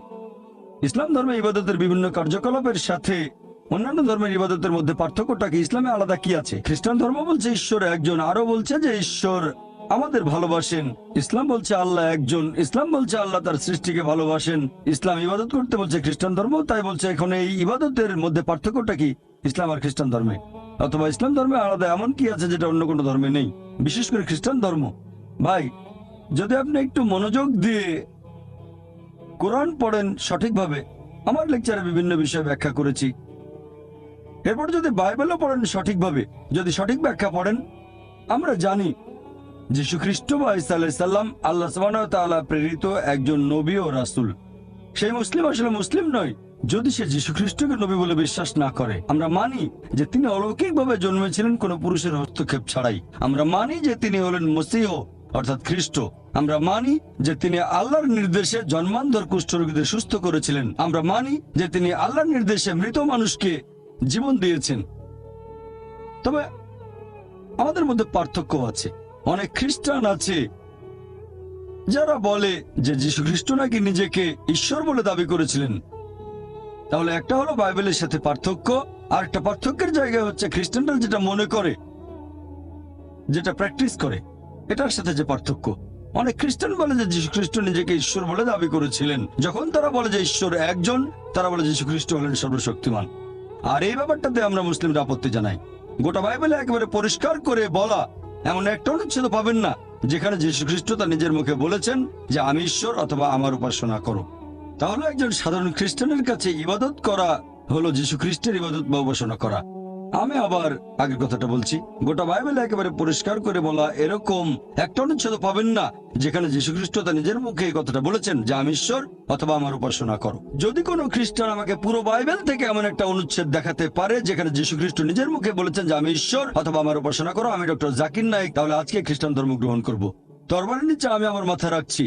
ইসলাম ধর্মে ইবাদতের বিভিন্ন কার্যকলাপের সাথে অন্যান্য ধর্মের ইবাদতের মধ্যে পার্থক্যটা কি, ইসলামে আলাদা কি আছে? খ্রিস্টান ধর্ম বলছে ঈশ্বর একজন, আরো বলছে যে ঈশ্বর আমাদের ভালোবাসেন। ইসলাম বলছে আল্লাহ একজন, ইসলাম বলছে আল্লাহ তার সৃষ্টিকে ভালোবাসেন। ইসলাম ইবাদত করতে বলছে খ্রিস্টান ধর্ম, তাই বলছে এখন এই ইবাদতের মধ্যে পার্থক্যটা কি ইসলাম আর খ্রিস্টান ধর্মে? অথবা ইসলাম ধর্মে আলাদা এমন কি আছে যেটা অন্য কোনো ধর্মে নেই, বিশেষ করে খ্রিস্টান ধর্ম? ভাই, যদি আপনি একটু মনোযোগ দিয়ে কোরআন পড়েন সঠিকভাবে, আমার লেকচারে বিভিন্ন বিষয় ব্যাখ্যা করেছি, এরপর যদি বাইবেলও পড়েন সঠিকভাবে, যদি সঠিক ব্যাখ্যা পড়েন, আমরা জানি যীশু খ্রিস্ট বা ঈসা আলাইহিস সালাম আল্লাহ সুবহানাহু ওয়া তাআলা প্রেরিত একজন নবী ও রাসূল। সেই মুসলিম আসলে মুসলিম নয় যদি সে যীশু খ্রিস্টকে নবী বলে বিশ্বাস না করে। আমরা মানি যে তিনি অলৌকিকভাবে জন্মেছিলেন কোনো পুরুষের হস্তক্ষেপ ছাড়াই। আমরা মানি যে তিনি হলেন মসীহ অর্থাৎ খ্রিস্ট। আমরা মানি যে তিনি আল্লাহর নির্দেশে জন্মান্ধর কুষ্ঠরোগীদের সুস্থ করেছিলেন। আমরা মানি যে তিনি আল্লাহর নির্দেশে মৃত মানুষকে জীবন দিয়েছেন। তবে আমাদের মধ্যে পার্থক্য আছে। অনেক খ্রিস্টান আছে যারা বলে যে যীশু খ্রিস্ট নাকি নিজেকে ঈশ্বর বলে দাবি করেছিলেন। তাহলে একটা হলো বাইবেলের সাথে পার্থক্য, আর একটা পার্থক্যের জায়গা হচ্ছে খ্রিস্টানরা যেটা মনে করে, যেটা প্র্যাকটিস করে, এটার সাথে যে পার্থক্য। অনেক খ্রিস্টান বলে যে যীশু খ্রিস্ট নিজেকে ঈশ্বর বলে দাবি করেছিলেন। যখন তারা বলে যে ঈশ্বর একজন, তারা বলে যীশু খ্রিস্ট হলেন সর্বশক্তিমান। আর এই ব্যাপারটাতে আমরা মুসলিমরা আপত্তি জানাই। গোটা বাইবেলে একেবারে পরিষ্কার করে বলা এমন একটা অনুচ্ছেদ পাবেন না যেখানে যীশু খ্রিস্ট তার নিজের মুখে বলেছেন যে আমি ঈশ্বর অথবা আমার উপাসনা করো। তাহলে একজন সাধারণ খ্রিস্টানের কাছে ইবাদত করা হলো যীশু খ্রিস্টের ইবাদত বা উপাসনা করা। আমি আবার আগের কথাটা বলছি, গোটা বাইবেলে একেবারে পরিষ্কার করে বলা এরকম একটা অনুচ্ছেদ পাবেন না যেখানে যীশু খ্রিস্ট তার নিজের মুখে এই কথাটা বলেছেন যে আমি ঈশ্বর অথবা আমার উপাসনা করো। যদি কোনো খ্রিস্টান আমাকে পুরো বাইবেল থেকে এমন একটা অনুচ্ছেদ দেখাতে পারে যেখানে যীশু খ্রিস্ট নিজের মুখে বলেছেন যে আমি ঈশ্বর অথবা আমার উপাসনা করো, আমি ডক্টর জাকির নায়েক, তাহলে আজকে খ্রিস্টান ধর্ম গ্রহণ করব। তরবারের নিচে আমি আমার মাথা রাখছি।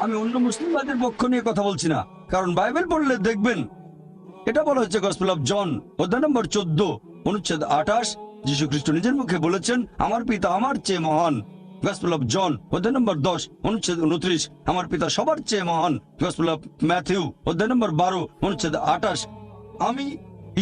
আমি অন্য মুসলিমবাদের পক্ষ নিয়ে কথা বলছি না, কারণ বাইবেল পড়লে দেখবেন এটা বলা হচ্ছে গসপেল অফ জন অধ্যায় নম্বর 14 অনুচ্ছেদ 28। যীশু খ্রিস্ট নিজের মুখে বলেছেন, আমার পিতা আমার চেয়ে মহান। গসপেল অফ জন অধ্যায় নম্বর 10 অনুচ্ছেদ 29, আমার পিতা সবার চেয়ে মহান। গসপেল অফ ম্যাথিউ অধ্যায় নম্বর 12 অনুচ্ছেদ 28, আমি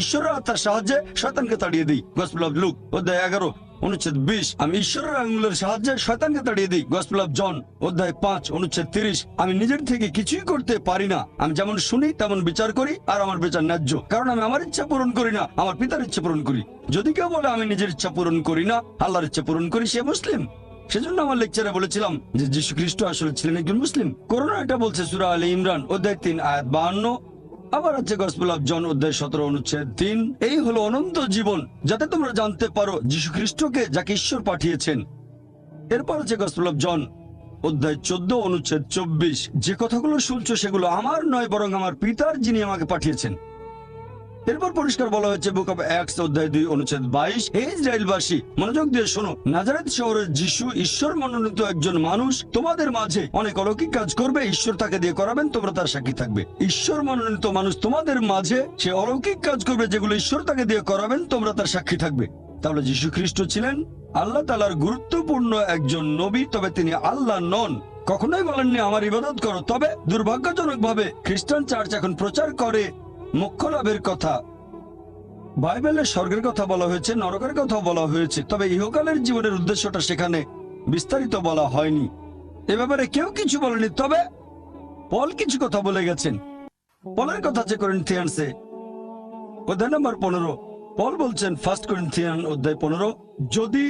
ঈশ্বরের আত্মার সাহায্যে শয়তানকে তাড়িয়ে দিই। গসপেল অফ লুক অধ্যায় 11 অনুচ্ছেদ 20, আমি ঈশ্বরের আঙুলের সাহায্যে শয়তানকে তাড়িয়ে দিই। গসপেল অফ জন অধ্যায় 5 অনুচ্ছেদ 30, আমি নিজের থেকে কিছুই করতে পারি না, আমি যেমন শুনি তেমন বিচার করি, আর আমার বিচার ন্যায্য, কারণ আমি আমার ইচ্ছা পূরণ করি না, আমার পিতার ইচ্ছা পূরণ করি। যদি কেউ বলে আমি নিজের ইচ্ছা পূরণ করি না, আল্লাহর ইচ্ছা পূরণ করি, সে মুসলিম। সেজন্য আমার লেকচারে বলেছিলাম যে যীশু খ্রিস্ট আসলে ছিলেন একজন মুসলিম। করোনা এটা বলছে সূরা আলে ইমরান অধ্যায় 3 আয়াত 52। আবার আছে গসপেল অফ জন অধ্যায় 17 অনুচ্ছেদ 3, এই হলো অনন্ত জীবন, যাতে তোমরা জানতে পারো যীশু খ্রিস্টকে যাকে ঈশ্বর পাঠিয়েছেন। এরপর আছে গসপেল অফ জন অধ্যায় 14 অনুচ্ছেদ 24, যে কথাগুলো শুনছো সেগুলো আমার নয়, বরং আমার পিতার যিনি আমাকে পাঠিয়েছেন। এরপর পরিষ্কার বলা হয়েছে বুক অফ অ্যাক্টস অধ্যায় 2 অনুচ্ছেদ 22, হে ইসরায়েলবাসী, মনোযোগ দিয়ে শোনো, নাজারেত শহরের যিশু ঈশ্বর মনোনীত একজন মানুষ, তোমাদের মাঝে অনেক অলৌকিক কাজ করবে, ঈশ্বর তাকে দিয়ে করাবেন, তোমরা তার সাক্ষী থাকবে। ঈশ্বর মনোনীত মানুষ তোমাদের মাঝে সে অলৌকিক কাজ করবে যেগুলো ঈশ্বর তাকে দিয়ে করাবেন, তোমরা তার সাক্ষী থাকবে। তাহলে যীশু খ্রিস্ট ছিলেন আল্লাহ তাআলার গুরুত্বপূর্ণ একজন নবী, তবে তিনি আল্লাহ নন। কখনোই বলেননি আমার ইবাদত করো। তবে দুর্ভাগ্যজনকভাবে খ্রিস্টান চার্চ এখন প্রচার করে মোক্ষ লাভের কথা। বাইবেলে স্বর্গের কথা বলা হয়েছে, নরকের কথা বলা হয়েছে, তবে ইহকালের জীবনের উদ্দেশ্যটা সেখানে বিস্তারিত বলা হয়নি। এ ব্যাপারে কেউ কিছু বলেনি, তবে পল কিছু কথা বলে গেছেন। পলের কথা আছে করিন্থিয়ানসে অধ্যায় নম্বর 15। পল বলছেন 1 করিন্থিয়ান অধ্যায় 15, যদি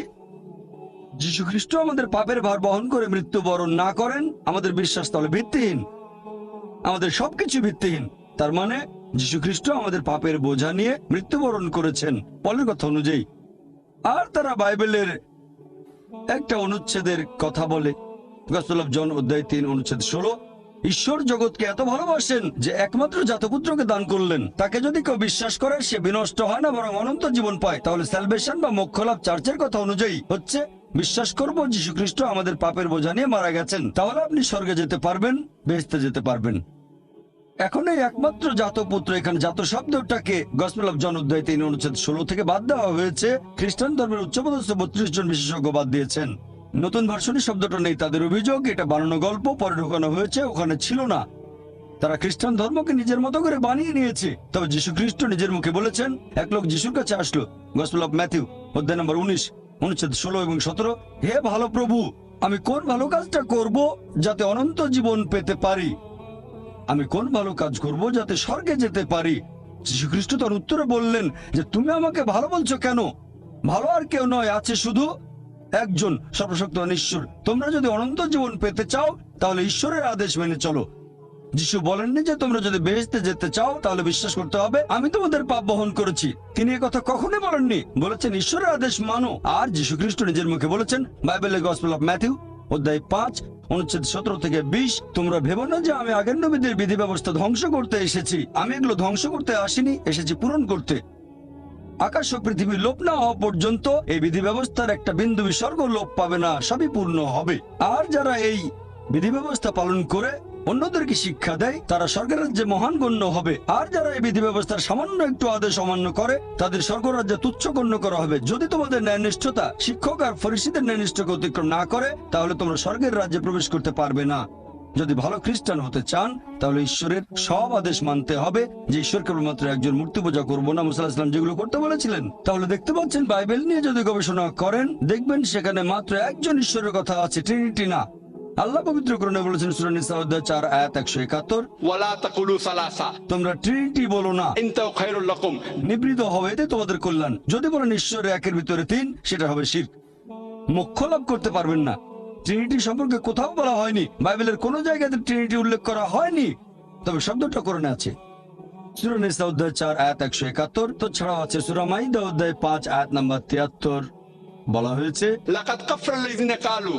যীশু খ্রিস্ট আমাদের পাপের ভার বহন করে মৃত্যুবরণ না করেন, আমাদের বিশ্বাস তাহলে ভিত্তিহীন, আমাদের সবকিছু ভিত্তিহীন। তার মানে যীশু খ্রিস্ট আমাদের পাপের বোঝা নিয়ে মৃত্যুবরণ করেছেন পলের কথা অনুযায়ী। আর তারা বাইবেলের একটা অনুচ্ছেদের কথা বলে, গসপেল অফ জন অধ্যায় 3 অনুচ্ছেদ 16, ঈশ্বর জগৎকে এত ভালোবাসেন যে একমাত্র জাতপুত্রকে দান করলেন, তাকে যদি কেউ বিশ্বাস করে সে বিনষ্ট হয় না, বরং অনন্ত জীবন পায়। তাহলে স্যালভেশন বা মোক্ষ লাভ চার্চের কথা অনুযায়ী হচ্ছে বিশ্বাস করব যীশু খ্রিস্ট আমাদের পাপের বোঝা নিয়ে মারা গেছেন, তাহলে আপনি স্বর্গে যেতে পারবেন, বেহেশতে যেতে পারবেন। এখন এই একমাত্র জাতপুত্র, এখানে জাত শব্দটাকে গসপেল অফ জন অধ্যায় 3 অনুচ্ছেদ 16 থেকে বাদ দেওয়া হয়েছে। খ্রিস্টান ধর্মের উচ্চপদস্থ 32 জন বিশেষজ্ঞ বাদ দিয়েছেন। নতুন ভার্সনে শব্দটা নেই, তাদের অভিযোগ এটা বানানো গল্প, পরে ঢোকানো হয়েছে, ওখানে ছিল না। তারা খ্রিস্টান ধর্মকে নিজের মতো করে বানিয়ে নিয়েছে। তবে যীশু খ্রিস্ট নিজের মুখে বলেছেন, এক লোক যিশুর কাছে আসলো, গসপেল অফ ম্যাথিউ অধ্যায় নম্বর 19 অনুচ্ছেদ 16 এবং 17, হে ভালো প্রভু, আমি কোন ভালো কাজটা করব যাতে অনন্ত জীবন পেতে পারি? আমি কোন ভালো কাজ করব যাতে স্বর্গে যেতে পারি? যীশু খ্রিস্ট তার উত্তরে বললেন যে তুমি আমাকে ভালো বলছো কেন? ভালো আর কেউ নয়, আছে শুধু একজন, সর্বশক্তিমান ঈশ্বর। তোমরা যদি অনন্ত জীবন পেতে চাও তাহলে ঈশ্বরের আদেশ মেনে চলো। যিশু বলেননি যে তোমরা যদি বেহেশতে যেতে চাও তাহলে বিশ্বাস করতে হবে আমি তোমাদের পাপ বহন করেছি। তিনি একথা কখনোই বলেননি, বলেছেন ঈশ্বরের আদেশ মানো। আর যীশু খ্রিস্ট নিজের মুখে বলেছেন বাইবেলের গসপেল অফ ম্যাথিউ অধ্যায় 5 অনুচ্ছেদ 17 থেকে 20, তোমরা ভেবো না যে আমি আগের নবীদের বিধি ব্যবস্থা ধ্বংস করতে এসেছি। আমি এগুলো ধ্বংস করতে আসিনি, এসেছি পূরণ করতে। আকাশ ও পৃথিবী লোপ না হওয়া পর্যন্ত এই বিধি ব্যবস্থার একটা বিন্দু বিসর্গ লোপ পাবে না, সবই পূর্ণ হবে। আর যারা এই বিধি ব্যবস্থা পালন করে অন্যদেরকে শিক্ষা দেয় তারা স্বর্গের রাজ্যে মহান গণ্য হবে। আর যারা এই বিধি ব্যবস্থার সামান্য একটু আদেশ অমান্য করে তাদের স্বর্গরাজ্যে তুচ্ছ গণ্য করা হবে। যদি তোমাদের ন্যায়নিষ্ঠতা শিক্ষক আর ফরিসীদের ন্যায়নিষ্ঠকে অতিক্রম না করে তাহলে তোমরা স্বর্গের রাজ্যে প্রবেশ করতে পারবে না। যদি ভালো খ্রিস্টান হতে চান তাহলে ঈশ্বরের সব আদেশ মানতে হবে, যে ঈশ্বর কেবলমাত্র একজন মূর্তি পূজা করবো না, মুসা আলাইহিস সালাম যেগুলো করতে বলেছিলেন। তাহলে দেখতে পাচ্ছেন বাইবেল নিয়ে যদি গবেষণা করেন দেখবেন সেখানে মাত্র একজন ঈশ্বরের কথা আছে, ট্রিনিটি না। আল্লাহ পবিত্র কোরআনে বলেছেন সূরা নিসা অধ্যায় 4 আয়াত 171, ওয়ালা তাকুলু সালাসা, তোমরা ট্রিনিটি বলো না, ইনতাও খায়রুল লাকুম, নিবৃত হবে, এতে তোমাদের কল্যাণ। যদি বলেন ঈশ্বরের একের ভিতরে 3, সেটা হবে শিরক, মোক্ষ লাভ করতে পারবেন না। ট্রিনিটি সম্পর্কে কোথাও বলা হয়নি, বাইবেলের কোন জায়গাতে ট্রিনিটি উল্লেখ করা হয়নি, তবে শব্দটা কোরআনে আছে। সূরা নিসা অধ্যায় 4 আয়াত 171, তো ছাড়াও আছে সূরা মাইদা অধ্যায় 5 আয়াত নাম্বার 73, বলা হয়েছে লাকাদ কাফারা আল্লাযিনা ক্বালু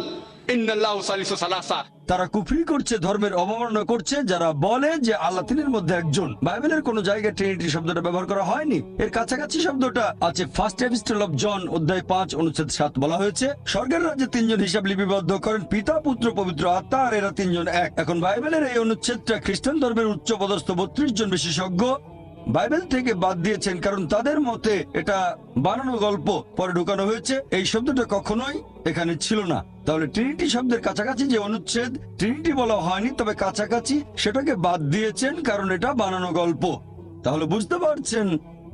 ইন্নাল্লাহু সালিসু সালাসা, তারা কুফরি করছে, ধর্মের অবমাননা করছে, যারা বলে যে আল্লাহ তিনের মধ্যে একজন। বাইবেলের কোন জায়গায় ট্রিনিটি শব্দটা ব্যবহার করা হয়নি। এর কাছাকাছি শব্দটা আছে ফার্স্ট এপিস্টল অফ জন অধ্যায় 5 অনুচ্ছেদ 7। বলা হয়েছে স্বর্গের রাজ্যে তিনজন হিসাব লিপিবদ্ধ করেন, পিতা, পুত্র, পবিত্র আত্মা, আর এরা তিনজন এক। এখন বাইবেলের এই অনুচ্ছেদটা খ্রিস্টান ধর্মের উচ্চ পদস্থ 32 জন বিশেষজ্ঞ বাইবেল থেকে বাদ দিয়েছেন, কারণ তাদের মতে এটা বানানো গল্প, পরে ঢুকানো হয়েছে। এই শব্দটা কখনোই এখানে ছিল না। তাহলে ট্রিনিটি শব্দের কাছাকাছি যে অনুচ্ছেদ, ট্রিনিটি বলা হয়নি, তবে কাছাকাছি, সেটাকে বাদ দিয়েছেন কারণ এটা বানানো গল্প। তাহলে বুঝতে পারছেন,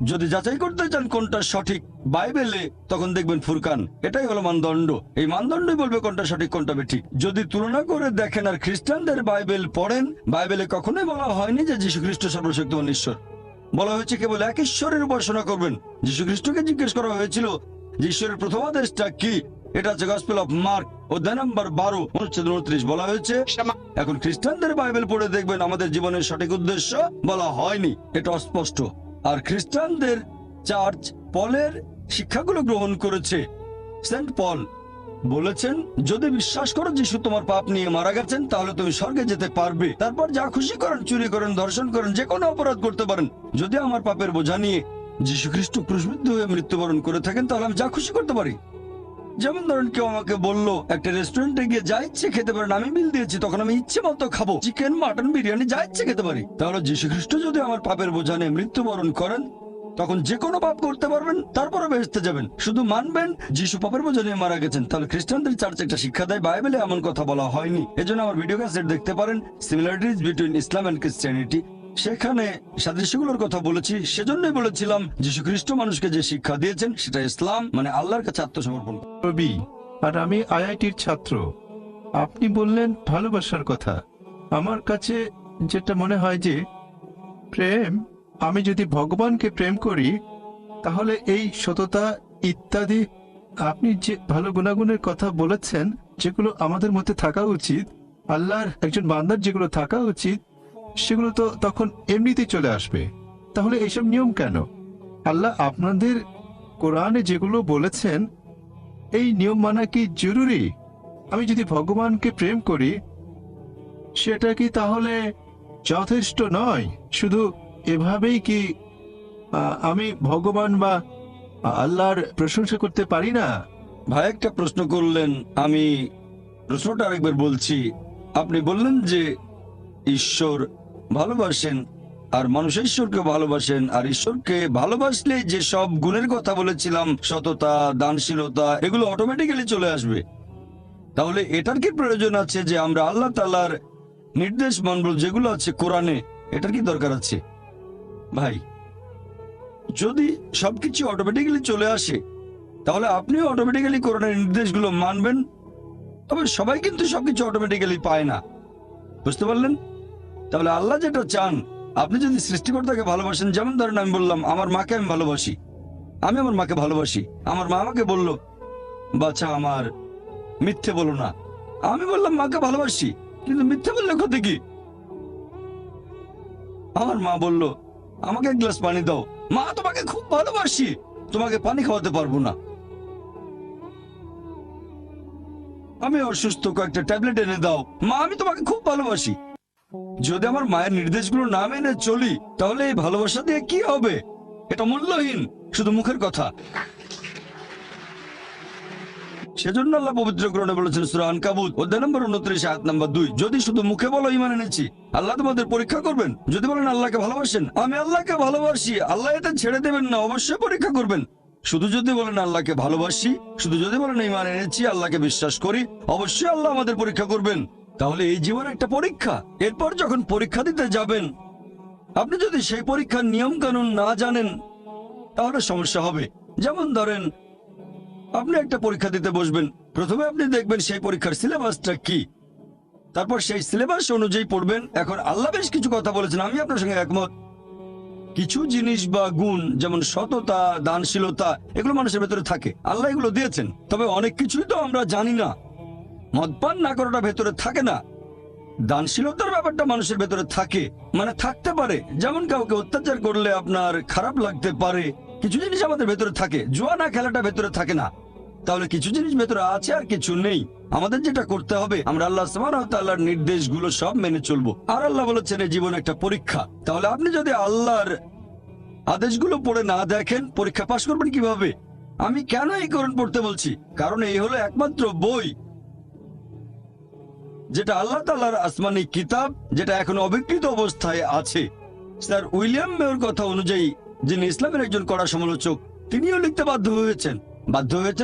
যদি যাচাই করতে চান কোনটা সঠিক বাইবেলে, তখন দেখবেন ফুরকান। এটাই হলো মানদণ্ড। এই মানদণ্ডই বলবে কোনটা সঠিক কোনটা বেঠিক। যদি তুলনা করে দেখেন আর খ্রিস্টানদের বাইবেল পড়েন, বাইবেলে কখনোই বলা হয়নি যে যীশু খ্রিস্ট সর্বশক্তিমান ঈশ্বর। বলা হয়েছে কেবল এক ঈশ্বরের উপাসনা করবেন। যীশু খ্রিস্টকে জিজ্ঞেস করা হয়েছিল যে ঈশ্বরের প্রথম আদেশটা কি। এটা আছে গসপেল অফ মার্ক অধ্যায় নম্বর 12 অনুচ্ছেদ 29। বলা হয়েছে। এখন খ্রিস্টানদের বাইবেল পড়ে দেখবেন আমাদের জীবনের সঠিক উদ্দেশ্য বলা হয়নি, এটা অস্পষ্ট। আর খ্রিস্টানদের চার্চ পলের শিক্ষাগুলো গ্রহণ করেছে। সেন্ট পল বলেছেন, যদি বিশ্বাস করো যিশু তোমার পাপ নিয়ে মারা গেছেন, তাহলে তুমি স্বর্গে যেতে পারবে। তারপর যা খুশি করেন, চুরি করেন, ধর্ষণ করেন, যে কোনো অপরাধ করতে পারেন, যদি আমার পাপের বোঝা নিয়ে যীশু খ্রিস্ট ক্রুশবিদ্ধ হয়ে মৃত্যুবরণ করে থাকেন, তাহলে আমি যা খুশি করতে পারি। যেমন ধরেন কেউ আমাকে বললো একটা রেস্টুরেন্টে গিয়ে যা ইচ্ছে খেতে পারেন, আমি বিল দিয়েছি, তখন আমি ইচ্ছে মতো খাবো, চিকেন, মাটন, বিরিয়ানি যা ইচ্ছে খেতে পারি। তাহলে যীশু খ্রিস্ট যদি আমার পাপের বোঝা নিয়ে মৃত্যুবরণ করেন, তখন যে কোনো পাপ করতে পারবেন, তারপরে বেহেশতে যাবেন, শুধু মানবেন যিশু পাপের বোঝা নিয়ে মারা গেছেন। তাহলে খ্রিস্টানদের চার্চ একটা শিক্ষা দেয়, বাইবেলে এমন কথা বলা হয়নি। এজন্য আমার ভিডিও ক্যাসেট দেখতে পারেন, similarities between Islam and Christianity. সেখানে সাদৃশ্যগুলোর কথা বলেছি। সেজন্যই বলেছিলাম যীশু খ্রিস্ট মানুষকে যে শিক্ষা দিয়েছেন সেটা ইসলাম, মানে আল্লাহর কাছে আত্মসমর্পণ। রবি, আর আমি আইআইটির ছাত্র। আপনি বললেন ভালোবাসার কথা। আমার কাছে যেটা মনে হয় যে প্রেম, আমি যদি ভগবানকে প্রেম করি, তাহলে এই সততা ইত্যাদি আপনি যে ভালো গুণাগুণের কথা বলেছেন, যেগুলো আমাদের মধ্যে থাকা উচিত, আল্লাহর একজন বান্দার যেগুলো থাকা উচিত, সেগুলো তো তখন এমনিতেই চলে আসবে। তাহলে এইসব নিয়ম কেন? আল্লাহ আপনাদের কোরআনে যেগুলো বলেছেন, এই নিয়ম মানা কি জরুরি? আমি যদি ভগবানকে প্রেম করি, সেটা কি তাহলে যথেষ্ট নয়? শুধু এভাবেই কি আমি ভগবান বা আল্লাহর প্রশংসা করতে পারি না? ভাই একটা প্রশ্ন করলেন, আমি প্রশ্নটা আরেকবার বলছি। আপনি বললেন যে ঈশ্বর ভালোবাসেন আর মানুষ ঈশ্বরকে ভালোবাসেন, আর ঈশ্বরকে ভালোবাসলে যে সব গুণের কথা বলেছিলাম, সততা, দানশীলতা, এগুলো অটোমেটিক্যালি চলে আসবে। তাহলে এটার কি প্রয়োজন আছে যে আমরা আল্লাহ তাআলার নির্দেশ মানব যেগুলো আছে কোরআনে? এটার কি দরকার আছে? ভাই, যদি সবকিছু অটোমেটিক্যালি চলে আসে, তাহলে আপনিও অটোমেটিক্যালি কোরআনের নির্দেশগুলো মানবেন। তবে সবাই কিন্তু সবকিছু অটোমেটিক্যালি পায় না, বুঝতে পারলেন? তাহলে আল্লাহ যেটা চান, আপনি যদি সৃষ্টিকর্তাকে ভালোবাসেন, যেমন ধরেন আমি বললাম আমার মাকে আমি ভালোবাসি, আমি আমার মাকে ভালোবাসি। আমার মা আমাকে বলল, বাচ্চা আমার মিথ্যে বলো না। আমি বললাম মাকে ভালোবাসি, কিন্তু মিথ্যে বললে ক্ষতি কি? আমার মা বলল, আমাকে এক গ্লাস পানি দাও। মা, তোমাকে খুব ভালোবাসি, তোমাকে পানি খাওয়াতে পারবো না। আমি অসুস্থ, কয়েকটা ট্যাবলেট এনে দাও। মা, আমি তোমাকে খুব ভালোবাসি। যদি আমার মায়ের নির্দেশগুলো না মেনে চলি, তাহলে এই ভালোবাসা দিয়ে কি হবে? এটা মূল্যহীন, শুধু মুখের কথা। সেজন্য আল্লাহ পবিত্র কোরআনে বলেছেন সূরা আনকাবুত অধ্যায় নম্বর 29 আয়াত নম্বর 2, যদি শুধু মুখে বলো ঈমান এনেছি, আল্লাহ তোমাদের পরীক্ষা করবেন। যদি বলেন আল্লাহকে ভালোবাসেন, আমি আল্লাহকে ভালোবাসি, আল্লাহ এটা ছেড়ে দেবেন না, অবশ্যই পরীক্ষা করবেন। শুধু যদি বলেন আল্লাহকে ভালোবাসি, শুধু যদি বলেন ঈমান এনেছি, আল্লাহকে বিশ্বাস করি, অবশ্যই আল্লাহ আমাদের পরীক্ষা করবেন। তাহলে এই জীবন একটা পরীক্ষা। এরপর যখন পরীক্ষা দিতে যাবেন, আপনি যদি সেই পরীক্ষার নিয়ম কানুন না জানেন, তাহলে সমস্যা হবে। যেমন ধরেন আপনি একটা পরীক্ষা দিতে বসবেন, প্রথমে আপনি দেখবেন সেই পরীক্ষার সিলেবাসটা কি, তারপর সেই সিলেবাস অনুযায়ী পড়বেন। এখন আল্লাহ বেশ কিছু কথা বলেছেন, আমি আপনার সঙ্গে একমত। কিছু জিনিস বা গুণ, যেমন সততা, দানশীলতা, এগুলো মানুষের ভেতরে থাকে, আল্লাহ এগুলো দিয়েছেন। তবে অনেক কিছুই তো আমরা জানি না। মদপান না করাটা ভেতরে থাকে না, দানশীলতার ব্যাপারটা মানুষের ভেতরে থাকে, মানে থাকতে পারে। যেমন কাউকে অত্যাচার করলে আপনার খারাপ লাগতে পারে, কিছু জিনিস আমাদের ভেতরে থাকে। জুয়া না খেলাটা ভেতরে থাকে না। তাহলে কিছু জিনিস ভেতরে আছে আর কিছু নেই। আমাদের যেটা করতে হবে, আমরা আল্লাহ সুবহানাহু ওয়া তাআলার নির্দেশগুলো সব মেনে চলবো। আর আল্লাহ বলেছেন এই জীবন একটা পরীক্ষা। তাহলে আপনি যদি আল্লাহর আদেশগুলো পড়ে না দেখেন, পরীক্ষা পাশ করবেন কিভাবে? আমি কেন এই কোরআন পড়তে বলছি? কারণ এই হলো একমাত্র বই যেটা আল্লাহ তাআলার আসমানি কিতাব, যেটা এখনো অবিকৃত অবস্থায় আছে। স্যার উইলিয়াম মেয়র কথা অনুযায়ী, যিনি ইসলামের একজন কড়া সমালোচক, তিনিও লিখতে বাধ্য হয়েছেন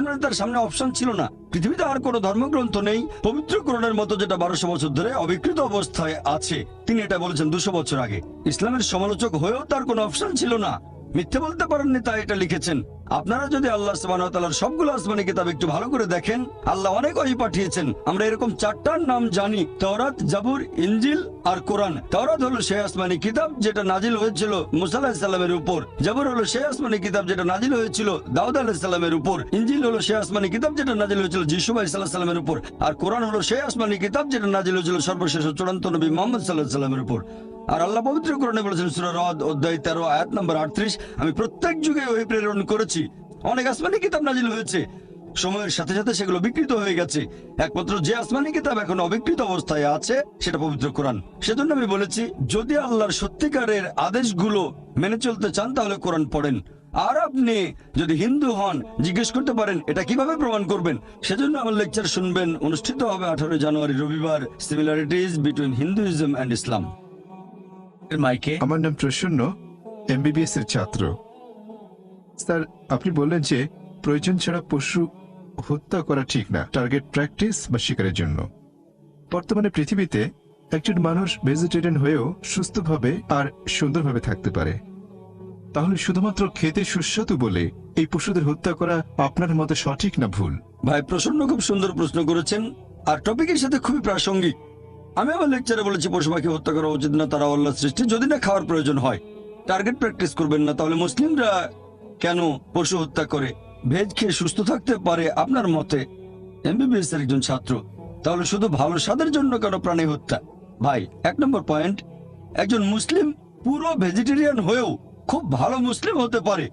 মানে তার সামনে অপশন ছিল না। পৃথিবীতে আর কোনো ধর্মগ্রন্থ নেই পবিত্র কোরআনের মতো যেটা 1200 বছর ধরে অবিকৃত অবস্থায় আছে। তিনি এটা বলেছেন 200 বছর আগে। ইসলামের সমালোচক হয়েও তার কোনো অপশন ছিল না, মিথ্যে বলতে পারেননি, তাই এটা লিখেছেন। আপনারা যদি আল্লাহ সুবহানাহু ওয়া তাআলার সবগুলো আসমানি কিতাব একটু ভালো করে দেখেন, আল্লাহ অনেক ওহী পাঠিয়েছেন। আমরা এরকম 4টার নাম জানি: তাওরাত, জাবুর, ইনজিল আর কোরআন। তাওরাত হলো সেই আসমানি কিতাব যেটা নাজিল হয়েছিল মুসা আলাইহিস সালামের উপর। জাবুর হলো সেই আসমানি কিতাব যেটা নাজিল হয়েছিল দাউদ আলাইহিস সালামের উপর। ইনজিল হলো সেই আসমানি কিতাব যেটা নাজিল হয়েছিল যীশু আলাইহিস সালামের উপর। আর কোরআন হলো সেই আসমানি কিতাব যেটা নাজিল হয়েছিল সর্বশেষ চূড়ান্ত নবী মুহাম্মদ সাল্লাল্লাহু আলাইহি সাল্লামের উপর। আর আল্লাহ পবিত্র কোরআনে বলেছেন সূরা রদ অধ্যায় 13 আয়াত নম্বর 38, আমি প্রত্যেক যুগে ওহী প্রেরণ করেছি। অনেক আসমানি কিতাব নাজিল হয়েছে, সময়ের সাথে সাথে সেগুলো বিকৃত হয়ে গেছে। একমাত্র যে আসমানি কিতাব এখন অবিকৃত অবস্থায় আছে সেটা পবিত্র কোরআন। সেজন্য আমি বলেছি, যদি আল্লাহর সত্যিকারের আদেশগুলো মেনে চলতে চান তাহলে কোরআন পড়েন। আর আপনি যদি হিন্দু হন, জিজ্ঞেস করতে পারেন এটা কিভাবে প্রমাণ করবেন। সেজন্য আমার লেকচার শুনবেন, অনুষ্ঠিত হবে 18 জানুয়ারি রবিবার, সিমিলারিটিজ বিটুইন হিন্দুইজম অ্যান্ড ইসলাম। মাইকে আমার নাম প্রসন্ন, এমবিবিএস এর ছাত্র। স্যার, আপনি বললেন যে প্রয়োজন ছাড়া পশু হত্যা করা ঠিক না, টার্গেট প্র্যাকটিস বা শিকারের জন্য। বর্তমানে পৃথিবীতে একজন মানুষ ভেজিটেরিয়ান হয়েও সুস্থভাবে আর সুন্দরভাবে থাকতে পারে। তাহলে শুধুমাত্র খেতে সুস্বাদু বলে এই পশুদের হত্যা করা আপনার মতে সঠিক না ভুল? ভাই প্রসন্ন খুব সুন্দর প্রশ্ন করেছেন, আর টপিকের সাথে খুবই প্রাসঙ্গিক। আমি আমার লেকচারে বলেছি পশু পাখি হত্যা করা উচিত না, তারা আল্লাহর সৃষ্টি, যদি না খাওয়ার প্রয়োজন হয়। টার্গেট প্র্যাকটিস করবেন না। তাহলে মুসলিমরা কেন পশু হত্যা করে? ভেজ খেয়ে সুস্থ থাকতে পারে আপনার মতে, এমবিবিএস এর একজন ছাত্র। তাহলে শুধু ভালো স্বাদের জন্য কেন প্রাণী হত্যা? ভাই 1 নম্বর পয়েন্ট, একজন মুসলিম পুরো ভেজিটেরিয়ান হয়েও খুব ভালো মুসলিম হতে পারে।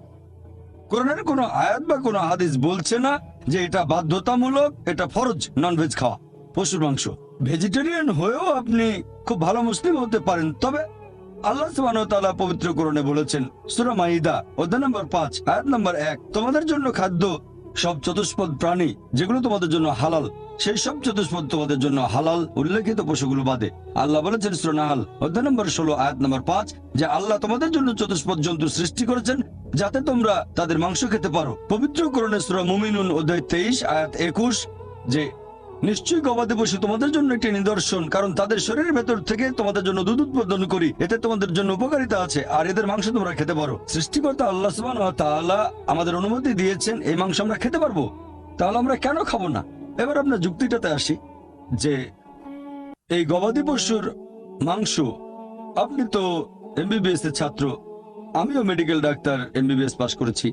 কোরআনের কোনো আয়াত বা কোনো হাদিস বলছে না যে এটা বাধ্যতামূলক, এটা ফরজ ননভেজ খাওয়া, পশুর মাংস। ভেজিটেরিয়ান হয়েও আপনি খুব ভালো মুসলিম হতে পারেন। তবে আল্লাহ সুবহানাহু ওয়া তাআলা পবিত্র কোরআনে বলেছেন, সূরা মাইদা অধ্যায় নম্বর 5 আয়াত নম্বর 1, তোমাদের জন্য খাদ্য সব চতুষ্পদ প্রাণী যেগুলো তোমাদের জন্য হালাল, সেই সব চতুষ্পদ তোমাদের জন্য হালাল, উল্লেখিত পশুগুলো বাদে। আল্লাহ বলেছেন সূরা নাহাল অধ্যায় নম্বর 16 আয়াত নম্বর 5 যে আল্লাহ তোমাদের জন্য চতুষ্পদ জন্তু সৃষ্টি করেছেন যাতে তোমরা তাদের মাংস খেতে পারো। পবিত্র কোরআনে সূরা মুমিনুন অধ্যায় 23 আয়াত 21 যে নিশ্চয়ই গবাদি পশু তোমাদের জন্য একটি নিদর্শন, কারণ তাদের শরীরের ভেতর থেকে তোমাদের জন্য দুধ উৎপাদন করি, এতে তোমাদের জন্য উপকারিতা আছে, আর এদের মাংস তোমরা খেতে পারো। সৃষ্টিকর্তা আল্লাহ সুবহানাহু ওয়া তাআলা আমাদের অনুমতি দিয়েছেন এই মাংস আমরা খেতে পারবো, তাহলে আমরা কেন খাবো না? এবার আপনার যুক্তিটাতে আসি যে এই গবাদি পশুর মাংস, আপনি তো এমবিবিএস এর ছাত্র, আমিও মেডিকেল ডাক্তার, এমবিবিএস পাস করেছি।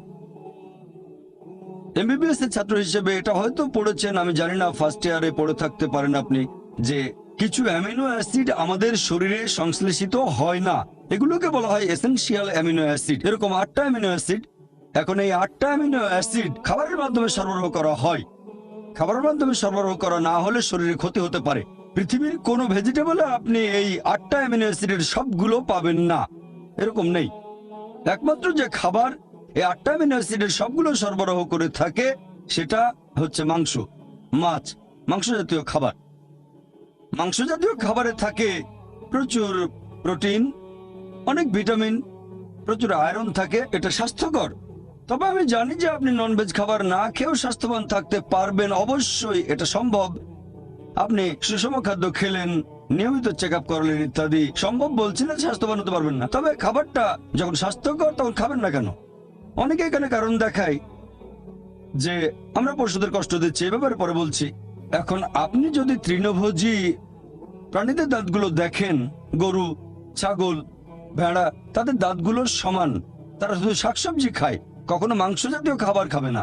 এমবিবিএস এর ছাত্র হিসেবে এটা হয়তো পড়েছেন, আমি জানি না, ফার্স্ট ইয়ারে পড়ে থাকতে পারেন আপনি, যে কিছু অ্যামিনো অ্যাসিড আমাদের শরীরে সংশ্লেষিত হয় না, এগুলোকে বলা হয় এসেনশিয়াল অ্যামিনো অ্যাসিড। এরকম 8টা অ্যামিনো অ্যাসিড। এখন এই 8টা অ্যামিনো অ্যাসিড খাবারের মাধ্যমে সরবরাহ করা হয়। খাবারের মাধ্যমে সরবরাহ করা না হলে শরীরে ক্ষতি হতে পারে। পৃথিবীর কোনো ভেজিটেবলে আপনি এই 8টা অ্যামিনো অ্যাসিডের সবগুলো পাবেন না, এরকম নেই। একমাত্র যে খাবার এই 8টা অ্যামিনো অ্যাসিডের সবগুলো সরবরাহ করে থাকে সেটা হচ্ছে মাংস, মাছ, মাংস জাতীয় খাবার। মাংস জাতীয় খাবারে থাকে প্রচুর প্রোটিন, অনেক ভিটামিন, প্রচুর আয়রন থাকে, এটা স্বাস্থ্যকর। তবে আমি জানি যে আপনি ননভেজ খাবার না খেয়েও স্বাস্থ্যবান থাকতে পারবেন, অবশ্যই এটা সম্ভব। আপনি সুষম খাদ্য খেলেন, নিয়মিত চেক আপ করলেন ইত্যাদি, সম্ভব বলছি না স্বাস্থ্যবান হতে পারবেন না। তবে খাবারটা যখন স্বাস্থ্যকর তখন খাবেন না কেন? অনেকে এখানে কারণ দেখায় যে আমরা পশুদের কষ্ট দিচ্ছি, এ ব্যাপারে পরে বলছি। এখন আপনি যদি তৃণভোজী প্রাণীদের দাঁতগুলো দেখেন, গরু, ছাগল, ভেড়া, তাদের দাঁতগুলো সমান, তারা শুধু শাকসবজি খায়, কখনো মাংস জাতীয় খাবার খাবে না।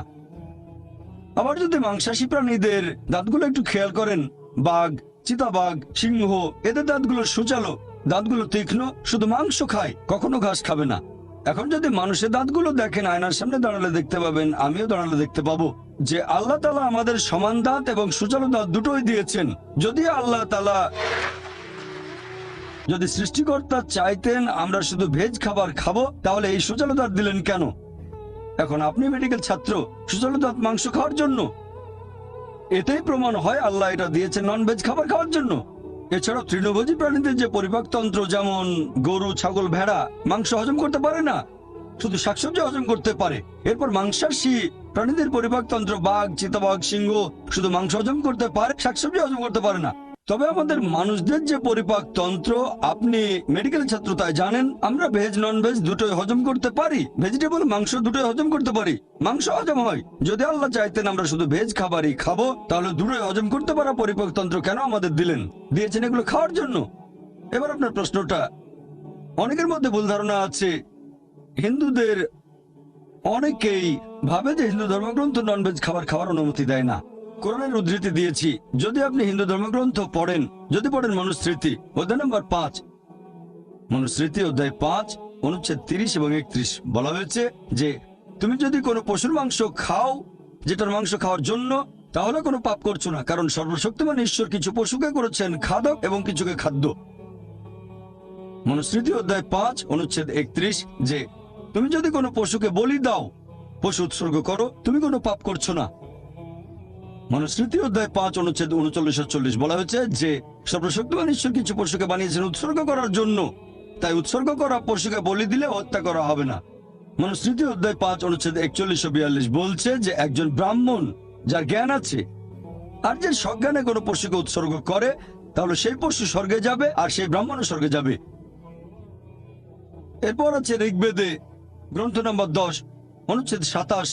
আবার যদি মাংসাশী প্রাণীদের দাঁতগুলো একটু খেয়াল করেন, বাঘ, চিতাবাঘ, সিংহ, এদের দাঁতগুলো সূচালো, দাঁতগুলো তীক্ষ্ণ, শুধু মাংস খায়, কখনো ঘাস খাবে না। এখন যদি মানুষের দাঁতগুলো দেখেন, আয়নার সামনে দাঁড়ালে দেখতে পাবেন, আমিও দাঁড়ালে দেখতে পাবো যে আল্লাহ তাআলা আমাদের সমান দাঁত এবং সূচালো দাঁত দুটোই দিয়েছেন। যদি আল্লাহ তাআলা যদি সৃষ্টিকর্তা চাইতেন আমরা শুধু ভেজ খাবার খাবো, তাহলে এই সূচালো দাঁত দিলেন কেন? এখন আপনি মেডিকেল ছাত্র, সূচালো দাঁত মাংস খাওয়ার জন্য। এটাই প্রমাণ হয় আল্লাহ এটা দিয়েছেন নন ভেজ খাবার খাওয়ার জন্য। এছাড়াও তৃণভোজী প্রাণীদের যে পরিপাকতন্ত্র, যেমন গরু, ছাগল, ভেড়া মাংস হজম করতে পারে না, শুধু শাকসবজি হজম করতে পারে। এরপর মাংসাশী প্রাণীদের পরিপাকতন্ত্র, বাঘ, চিতাবাঘ, সিংহ শুধু মাংস হজম করতে পারে, শাকসবজি হজম করতে পারে না। তবে আমাদের মানুষদের যে পরিপাকতন্ত্র, আপনি মেডিকেল ছাত্র তাই জানেন, আমরা ভেজ নন ভেজ দুটোই হজম করতে পারি, ভেজিটেবল মাংস দুটোই হজম করতে পারি, মাংস হজম হয়। যদি আল্লাহ চাইতেন আমরা শুধু ভেজ খাবারই খাবো, তাহলে দুটোই হজম করতে পারা পরিপাকতন্ত্র কেন আমাদের দিলেন? দিয়েছেন এগুলো খাওয়ার জন্য। এবার আপনার প্রশ্নটা, অনেকের মধ্যে ভুল ধারণা আছে। হিন্দুদের অনেকেই ভাবে যে হিন্দু ধর্মগ্রন্থ ননভেজ খাবার খাওয়ার অনুমতি দেয় না। কোরআনের উদ্ধৃতি দিয়েছি, যদি আপনি হিন্দু ধর্মগ্রন্থ পড়েন, যদি পড়েন মনুস্মৃতি অধ্যায় নম্বর 5, মনুস্মৃতি অধ্যায় 5 অনুচ্ছেদ 30 এবং 31, বলা হয়েছে যে তুমি যদি কোনো পশুর মাংস খাও যেটার মাংস খাওয়ার জন্য, তাহলে কোনো পাপ করছো না, কারণ সর্বশক্তিমান ঈশ্বর কিছু পশুকে করেছেন খাদক এবং কিছুকে খাদ্য। মনুস্মৃতি অধ্যায় 5 অনুচ্ছেদ 31, যে তুমি যদি কোনো পশুকে বলি দাও, পশু উৎসর্গ করো, তুমি কোনো পাপ করছো না। মনুস্মৃতি অধ্যায় 5 অনুচ্ছেদ 39-40 বলা হয়েছে যে সর্বশক্তিমান ঈশ্বর কিছু পশুকে বানিয়েছেন উৎসর্গ করার জন্য, তাই উৎসর্গ করা পশুকে বলি দিলে হত্যা করা হবে না। মনুস্মৃতি অধ্যায় 5 অনুচ্ছেদ 41-42 বলছে যে একজন ব্রাহ্মণ যার জ্ঞান আছে আর যে সজ্ঞানে কোনো পশুকে উৎসর্গ করে, তাহলে সেই পশু স্বর্গে যাবে আর সেই ব্রাহ্মণও স্বর্গে যাবে। এরপর আছে ঋগ্বেদে গ্রন্থ নম্বর 10 অনুচ্ছেদ 27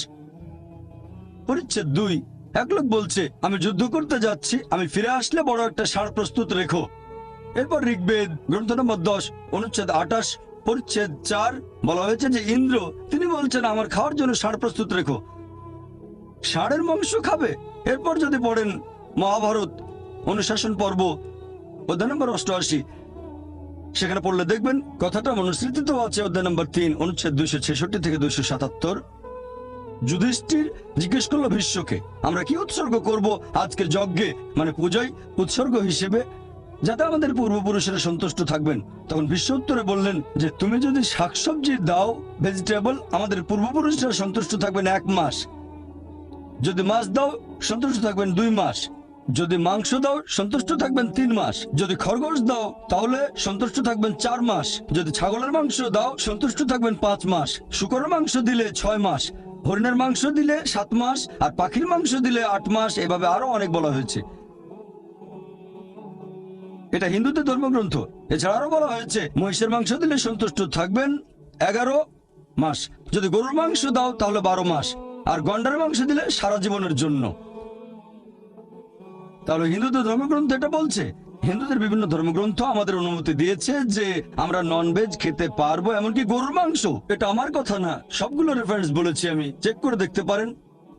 পরিচ্ছেদ 2, এক লোক বলছে আমি যুদ্ধ করতে যাচ্ছি, আমি ফিরে আসলে বড় একটা ষাঁড় প্রস্তুত রেখো। এরপর ঋগ্বেদ গ্রন্থ নম্বর 10 অনুচ্ছেদ 28 পরিচ্ছেদ 4 বলা হয়েছে যে ইন্দ্র তিনি বলছেন আমার খাওয়ার জন্য ষাঁড় প্রস্তুত রেখো, ষাঁড়ের মাংস খাবে। এরপর যদি পড়েন মহাভারত অনুশাসন পর্ব অধ্যায় নম্বর 88, সেখানে পড়লে দেখবেন কথাটা মনুস্মৃতিতেও আছে অধ্যায় নম্বর 3 অনুচ্ছেদ 266 থেকে 277। যুধিষ্ঠির জিজ্ঞেস করলো ভীষ্মকে আমরা কি উৎসর্গ করব আজকের যজ্ঞে, মানে পূজায় উৎসর্গ হিসেবে, যাতে আমাদের পূর্বপুরুষেরা সন্তুষ্ট থাকবেন। তখন ভীষ্ম উত্তরে বললেন যে তুমি যদি শাকসবজি দাও, ভেজিটেবল, আমাদের পূর্বপুরুষরা সন্তুষ্ট থাকবেন 1 মাস। যদি মাছ দাও সন্তুষ্ট থাকবেন 2 মাস। যদি মাংস দাও সন্তুষ্ট থাকবেন 3 মাস। যদি খরগোশ দাও তাহলে সন্তুষ্ট থাকবেন 4 মাস। যদি ছাগলের মাংস দাও সন্তুষ্ট থাকবেন 5 মাস। শূকরের মাংস দিলে 6 মাস। হরিণের মাংস দিলে 7 মাস, আর পাখির মাংস দিলে 8 মাস। এভাবে আরো অনেক বলা হয়েছে। এটা হিন্দুদের ধর্মগ্রন্থ। এছাড়া আরো বলা হয়েছে মহিষের মাংস দিলে সন্তুষ্ট থাকবেন 11 মাস। যদি গরুর মাংস দাও তাহলে 12 মাস, আর গন্ডার মাংস দিলে সারা জীবনের জন্য। তাহলে হিন্দুদের ধর্মগ্রন্থ এটা বলছে। হিন্দুদের বিভিন্ন ধর্মগ্রন্থ আমাদের অনুমতি দিয়েছে যে আমরা ননভেজ খেতে পারবো, এমনকি গরুর মাংস। এটা আমার কথা না, সবগুলো রেফারেন্স বলেছি আমি, চেক করে দেখতে পারেন,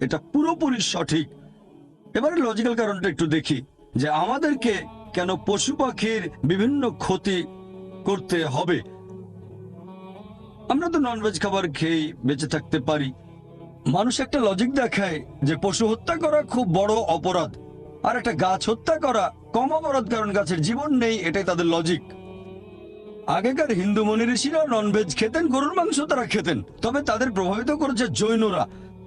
এটা পুরোপুরি সঠিক। এবারে লজিক্যাল কারণটা একটু দেখি যে আমাদেরকে কেন পশু পাখির বিভিন্ন ক্ষতি করতে হবে। আমরা তো ননভেজ খাবার খেয়ে বেঁচে থাকতে পারি। মানুষ একটা লজিক দেখায় যে পশু হত্যা করা খুব বড় অপরাধ, আর একটা গাছ হত্যা করা কম অপরাধ, কারণ গাছের জীবন নেই, এটাই তাদের লজিক। আগেকার হিন্দু মুনি ঋষিরা ননভেজ খেতেন, গরুর মাংস তারা খেতেন। তবে তাদের প্রভাবিত করেছে জৈনরা।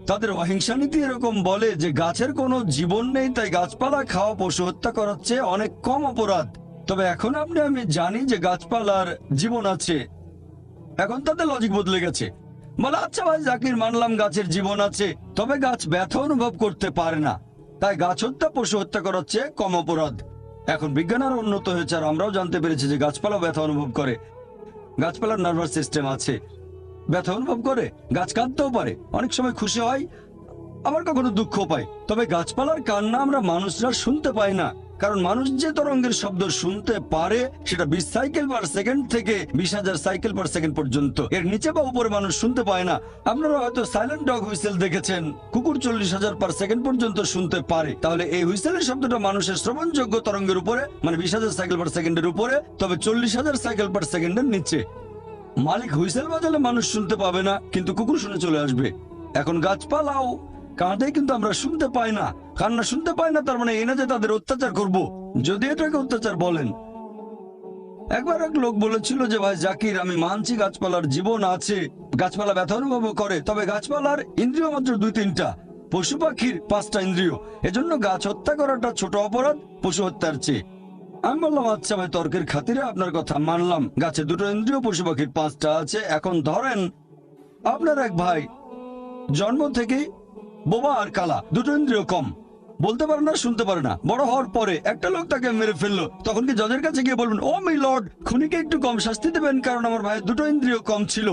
তাদের অহিংসা নীতি এরকম বলে যে গাছের কোনো জীবন নেই, তাই গাছপালা খাওয়া পশু হত্যা করার চেয়ে অনেক কম অপরাধ। তবে এখন আমি জানি যে গাছপালার জীবন আছে, এখন তাদের লজিক বদলে গেছে। বলে আচ্ছা ভাই জাকির, মানলাম গাছের জীবন আছে, তবে গাছ ব্যথা অনুভব করতে পারে না, তাই গাছ হত্যা পশু হত্যা করার চেয়ে কম অপরাধ। এখন বিজ্ঞান আরো উন্নত হয়েছে, আর আমরাও জানতে পেরেছি যে গাছপালা ব্যথা অনুভব করে। গাছপালার নার্ভাস সিস্টেম আছে, ব্যথা অনুভব করে, গাছ কাঁদতেও পারে, অনেক সময় খুশি হয়, আবার কখনো দুঃখ পায়। তবে গাছপালার কান্না আমরা মানুষরা শুনতে পাই না, কারণ মানুষ যে তরঙ্গের শব্দ শুনতে পারে সেটা 20 সাইকেল পার সেকেন্ড থেকে 20,000 সাইকেল পার সেকেন্ড পর্যন্ত। এর নিচে বা উপরে মানুষ শুনতে পায় না। আপনারা হয়তো সাইলেন্ট ডগ হুইসেল দেখেছেন, কুকুর 40,000 পার সেকেন্ড পর্যন্ত শুনতে পারে। তাহলে এই হুইসেলের শব্দটা মানুষের শ্রবণযোগ্য তরঙ্গের উপরে, মানে 20,000 সাইকেল পার সেকেন্ডের উপরে, তবে 40,000 সাইকেল পার সেকেন্ডের নিচে। মালিক হুইসেল বাজালে মানুষ শুনতে পাবে না, কিন্তু কুকুর শুনে চলে আসবে। এখন গাছপালাও কাঁদে, কিন্তু আমরা শুনতে পাই না। কান্না শুনতে পাই না, তার মানে এই না যে তাদের অত্যাচার করব, যদি এটাকে অত্যাচার বলেন। একবার এক লোক বলেছিল যে ভাই জাকির, আমি মানছি গাছপালার জীবন আছে, গাছপালা ব্যথা অনুভব করে, তবে গাছপালার ইন্দ্রিয় মাত্র 2-3টা, পশু পাখির 5টা ইন্দ্রিয়। এজন্য গাছ হত্যা করাটা ছোট অপরাধ পশু হত্যার চেয়ে। আমি বললাম আচ্ছা ভাই, তর্কের খাতিরে আপনার কথা মানলাম, গাছে 2টো ইন্দ্রিয়, পশু পাখির 5টা আছে। এখন ধরেন আপনার এক ভাই জন্ম থেকেই বোবা আর কালা, 2টো ইন্দ্রিয় কম, বলতে পারে না, শুনতে পারে না। বড় হওয়ার পরে একটা লোক তাকে মেরে ফেললো, তখন কি জজের কাছে গিয়ে বলবেন ও মাই লর্ড, খুনিকে একটু কম শাস্তি দেবেন কারণ আমার ভাই 2টো ইন্দ্রিয় কম ছিল?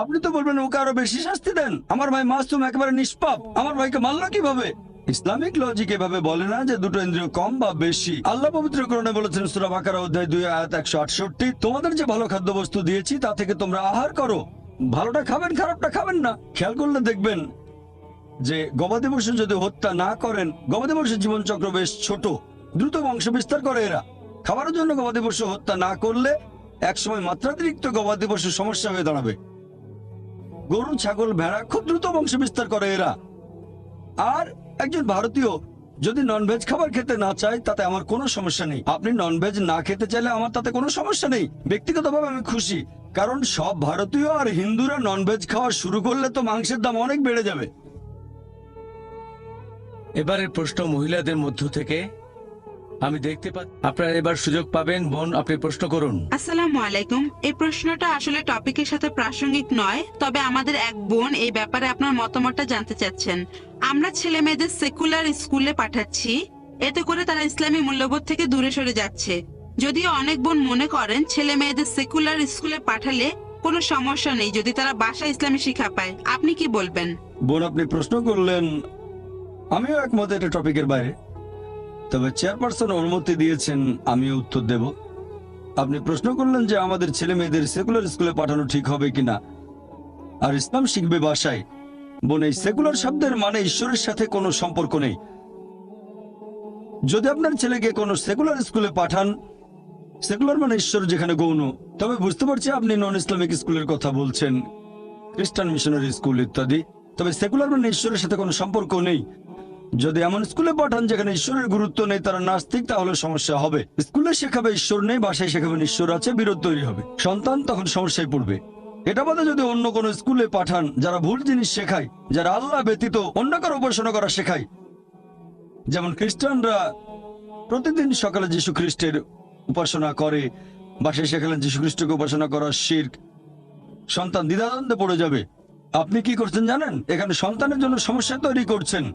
আপনি তো বলবেন ওকে আরো বেশি শাস্তি দেন, আমার ভাই মাসুম, একেবারে নিষ্পাপ, আমার ভাইকে মারলো কিভাবে? ইসলামিক লজিক এভাবে বলে না যে 2টো ইন্দ্রিয় কম বা বেশি। আল্লাহ পবিত্র কোরআনে বলেছেন সূরা বাকারা অধ্যায় 2 আয়াত 168, তোমাদের যে ভালো খাদ্যবস্তু দিয়েছি তা থেকে তোমরা আহার করো, ভালোটা খাবেন, খারাপটা খাবেন না। খেয়াল করলে দেখবেন যে গবাদি পশু যদি হত্যা না করেন, গবাদি পশুর জীবনচক্র বেশ ছোট, দ্রুত বংশ বিস্তার করে এরা। খাবারের জন্য গবাদি পশু হত্যা না করলে একসময় মাত্রাতিরিক্ত গবাদি পশুর সমস্যা হয়ে দাঁড়াবে। গরু, ছাগল, ভেড়া খুব দ্রুত বংশ বিস্তার করে এরা। আর একজন ভারতীয় যদি ননভেজ খাবার খেতে না চায় তাতে আমার কোনো সমস্যা নেই। আপনি ননভেজ না খেতে চাইলে আমার তাতে কোনো সমস্যা নেই, ব্যক্তিগতভাবে আমি খুশি। কারণ সব ভারতীয় আর হিন্দুরা ননভেজ খাওয়া শুরু করলে তো মাংসের দাম অনেক বেড়ে যাবে। এবারের প্রশ্ন মহিলাদের মধ্য থেকে আমি দেখতে পাচ্ছি। আপনারা এবার সুযোগ পাবেন। বোন, আপনি প্রশ্ন করুন। আসসালামু আলাইকুম। এই প্রশ্নটা আসলে টপিকের সাথে প্রাসঙ্গিক নয়, তবে আমাদের এক বোন এই ব্যাপারে আপনার মতামতটা জানতে চাচ্ছেন। আমরা ছেলে মেয়েদের সেকুলার স্কুলে পাঠাচ্ছি, এতে করে তারা ইসলামী মূল্যবোধ থেকে দূরে সরে যাচ্ছে। যদিও অনেক বোন মনে করেন ছেলে মেয়েদের সেকুলার স্কুলে পাঠালে কোনো সমস্যা নেই যদি তারা বাসায় ইসলামী শিক্ষা পায়। আপনি কি বলবেন? বোন, আপনি প্রশ্ন করলেন, আমিও একমত এটা টপিকের বাইরে, তবে চেয়ারপারসন অনুমতি দিয়েছেন, আমিও উত্তর দেব। আপনি প্রশ্ন করলেন যে আমাদের ছেলে মেয়েদের সেকুলার স্কুলে পাঠানো ঠিক হবে কিনা, আর ইসলাম শিখবে বাসায়। বোন, এই সেকুলার শব্দের মানে ঈশ্বরের সাথে কোনো সম্পর্ক নেই। যদি আপনার ছেলেকে কোনো সেকুলার স্কুলে পাঠান, সেকুলার মানে ঈশ্বর যেখানে গৌণ, তবে বুঝতে পারছি আপনি নন ইসলামিক স্কুলের কথা বলছেন, খ্রিস্টান মিশনারি স্কুল ইত্যাদি। তবে সেকুলার মানে ঈশ্বরের সাথে কোনো সম্পর্ক নেই। যদি এমন স্কুলে পাঠান যেখানে ঈশ্বরের গুরুত্ব নেই, তারা নাস্তিক, তাহলে সমস্যা হবে। স্কুলে শেখাবে ঈশ্বর নেই, বাসায় শেখাবেন ঈশ্বর আছে, বিরোধ তৈরি হবে, সন্তান তখন সমস্যায় পড়বে। এটা বাদে যদি অন্য কোনো স্কুলে পাঠান যারা ভুল জিনিস শেখায়, যারা আল্লাহ ব্যতীত অন্য কারো উপাসনা করা শেখায়, যেমন খ্রিস্টানরা প্রতিদিন সকালে যীশু খ্রিস্টের উপাসনা করে, বাসায় শেখালেন যীশু খ্রিস্টকে উপাসনা করা শিরক, সন্তান দ্বিধাদ্বন্দ্বে পড়ে যাবে। আপনি কি করছেন জানেন? এখানে সন্তানের জন্য সমস্যা তৈরি করছেন।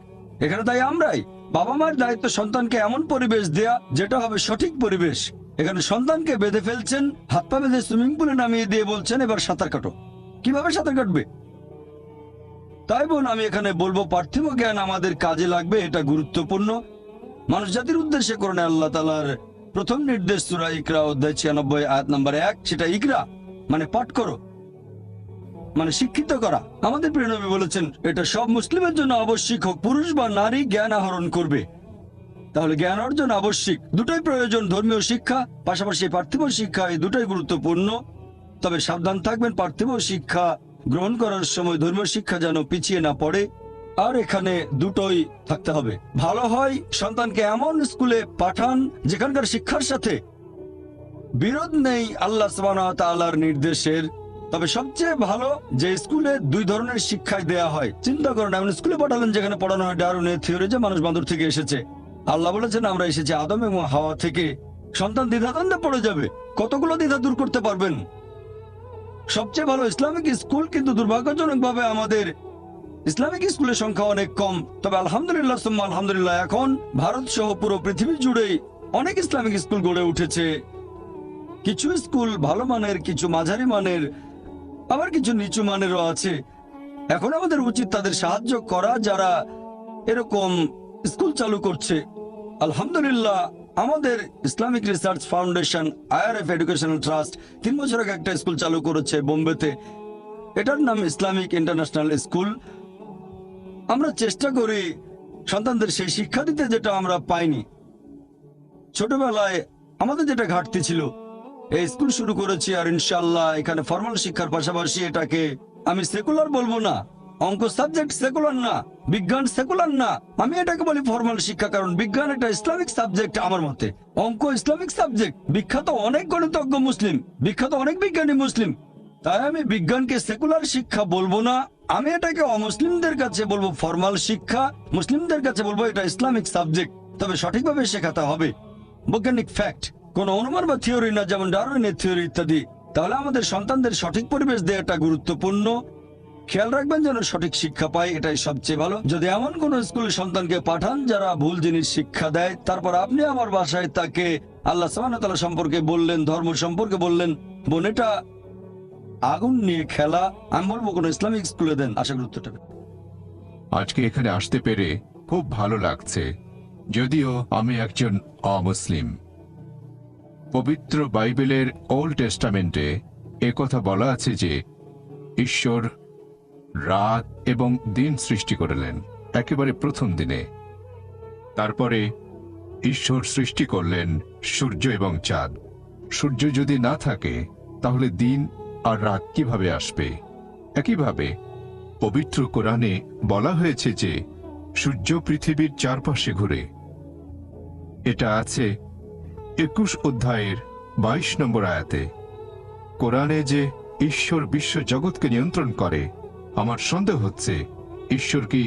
এখানে তাই আমরাই, বাবা মায়ের দায়িত্ব সন্তানকে এমন পরিবেশ দেয়া যেটা হবে সঠিক পরিবেশ। এখানে সন্তানকে বেঁধে ফেলছেন, হাত পা বেঁধে সুইমিং পুলে নামিয়ে দিয়ে বলছেন এবার সাঁতার কাটো। কিভাবে সাঁতার কাটবে? তাই বোন, আমি এখানে বলবো পার্থিব জ্ঞান আমাদের কাজে লাগবে, এটা গুরুত্বপূর্ণ। মানুষ জাতির উদ্দেশ্যে কোরআনে আল্লাহ তাআলার প্রথম নির্দেশ সূরা ইকরা অধ্যায় 96 আয়াত নম্বর 1, সেটা ইকরা মানে পাঠ করো, মানে শিক্ষিত করা। আমাদের প্রিয় নবী বলেছেন এটা সব মুসলিমের জন্য আবশ্যিক, হোক পুরুষ বা নারী জ্ঞান আহরণ করবে। তাহলে জ্ঞান অর্জন আবশ্যিক, দুটোই প্রয়োজন, ধর্মীয় শিক্ষা পাশাপাশি পার্থিব শিক্ষা, এই দুটোই গুরুত্বপূর্ণ। তবে সাবধান থাকবেন, পার্থিব শিক্ষা গ্রহণ করার সময় ধর্মীয় শিক্ষা যেন পিছিয়ে না পড়ে। আর এখানে দুটোই থাকতে হবে। ভালো হয় সন্তানকে এমন স্কুলে পাঠান যেখানকার শিক্ষার সাথে বিরোধ নেই আল্লাহ সুবহানাহু ওয়া তাআলার নির্দেশের। তবে সবচেয়ে ভালো যে স্কুলে 2 ধরনের শিক্ষাই দেয়া হয়। চিন্তা করেন, এমন স্কুলে পাঠালেন যেখানে পড়ানো হয় ডারউইনের থিওরি যে মানুষ বাঁদর থেকে এসেছে। আল্লাহ বলেছেন আমরা এসেছি আদম এবং হাওয়া থেকে। সন্তান দ্বিধাদ্বন্দ্বে পড়ে যাবে। কতগুলো দ্বিধা দূর করতে পারবেন? সবচেয়ে ভালো ইসলামিক স্কুল, কিন্তু দুর্ভাগ্যজনকভাবে আমাদের ইসলামিক স্কুলের সংখ্যা অনেক কম। তবে আলহামদুলিল্লাহ সুম্মা আলহামদুলিল্লাহ, এখন ভারত সহ পুরো পৃথিবী জুড়েই অনেক ইসলামিক স্কুল গড়ে উঠেছে। কিছু স্কুল ভালো মানের, কিছু মাঝারি মানের, আবার কিছু নিচু মানেরও আছে। এখন আমাদের উচিত তাদের সাহায্য করা যারা এরকম স্কুল চালু করছে। আলহামদুলিল্লাহ, আমাদের Islamic research foundation IRF educational trust 3 বছর আগে একটা স্কুল চালু করেছে বোম্বেতে। এটার নাম ইসলামিক ইন্টারন্যাশনাল স্কুল। আমরা চেষ্টা করি সন্তানদের সেই শিক্ষা দিতে যেটা আমরা পাইনি। ছোটবেলায় আমাদের যেটা ঘাটতি ছিল, এই স্কুল শুরু করেছি আর ইনশাল্লাহ এখানে ফর্মাল শিক্ষার পাশাপাশি এটাকে আমি সেকুলার বলবো না। অঙ্ক সাবজেক্ট সেকুলার না, বিজ্ঞান সেকুলার না, আমি এটাকে বলি ফর্মাল শিক্ষা, কারণ বিজ্ঞান এটা ইসলামিক সাবজেক্ট আমার মতে। অঙ্ক ইসলামিক সাবজেক্ট, বিখ্যাত অনেক গণিতজ্ঞ মুসলিম, বিখ্যাত অনেক বিজ্ঞানী মুসলিম, তাই আমি বিজ্ঞানকে সেকুলার শিক্ষা বলবো না। আমি এটাকে অমুসলিমদের কাছে বলবো ফর্মাল শিক্ষা, মুসলিমদের কাছে বলবো এটা ইসলামিক সাবজেক্ট, তবে সঠিকভাবে শেখাতে হবে। বৈজ্ঞানিক ফ্যাক্ট, কোন অনুমান বা থিওরি না, যেমন ডারউইনের থিওরি ইত্যাদি। তাহলে আমাদের সন্তানদের সঠিক পরিবেশ দেওয়াটা গুরুত্বপূর্ণ। খেয়াল রাখবেন যেন সঠিক শিক্ষা পায়, এটাই সবচেয়ে ভালো। যদি এমন কোন স্কুলে সন্তানকে পাঠান যারা ভুল জিনিস শিক্ষা দেয়, তারপর আপনি আমার বাসায় তাকে আল্লাহ সুবহানাহু ওয়া তাআলা সম্পর্কে বললেন, ধর্ম সম্পর্কে বললেন, বোন এটা আগুন নিয়ে খেলা, আমি বলবো কোন ইসলামিক স্কুলে দেন, আশা করি উত্তরটা পেলেন। আজকে এখানে আসতে পেরে খুব ভালো লাগছে, যদিও আমি একজন অমুসলিম। পবিত্র বাইবেলের ওল্ড টেস্টামেন্টে একথা বলা আছে যে ঈশ্বর রাত এবং দিন সৃষ্টি করলেন একেবারে প্রথম দিনে। তারপরে ঈশ্বর সৃষ্টি করলেন সূর্য এবং চাঁদ। সূর্য যদি না থাকে তাহলে দিন আর রাত কিভাবে আসবে? একইভাবে পবিত্র কোরআনে বলা হয়েছে যে সূর্য পৃথিবীর চারপাশে ঘুরে। এটা আছে 21 অধ্যায়ের 22 নম্বর আয়াতে। কোরআনে যে ঈশ্বর বিশ্ব জগৎকে নিয়ন্ত্রণ করে, আমার সন্দেহ হচ্ছে ঈশ্বর কি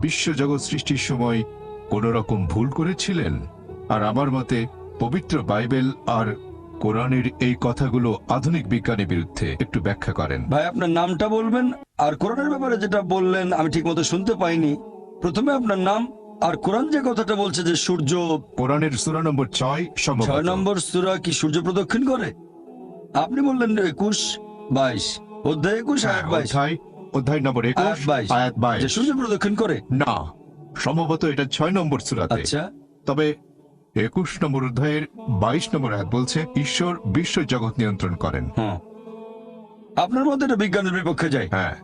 বিশ্বজগৎ সৃষ্টির সময় কোন রকম ভুল করেছিলেন? আর আমার মতে পবিত্র বাইবেল আর কোরআনের এই কথাগুলো আধুনিক বিজ্ঞানের বিরুদ্ধে। একটু ব্যাখ্যা করেন। ভাই আপনার নামটা বলবেন, আর কোরআনের ব্যাপারে যেটা বললেন আমি ঠিক মতো শুনতে পাইনি। প্রথমে আপনার নাম, আর কোরআন যে কথাটা বলছে যে সূর্য, কোরআনের সূরা নম্বর 6 সম্ভবত 6 নম্বর সূরা কি সূর্য প্রদক্ষিণ করে? আপনি বললেন 21-22, অধ্যায় 21 হ্যাঁ, আয়াত 22, অধ্যায় নম্বর 21 আয়াত যে 22। সূর্য প্রদক্ষিণ করে। না, সম্ভবত এটা 6 নম্বর সূরাতে। আচ্ছা, তবে 21 নম্বর অধ্যায়ের 22 নম্বর আয়াত বলছে ঈশ্বর বিশ্ব জগৎ নিয়ন্ত্রণ করেন। হ্যাঁ, আপনার মতে এটা বিজ্ঞানের বিপক্ষে যায়। হ্যাঁ,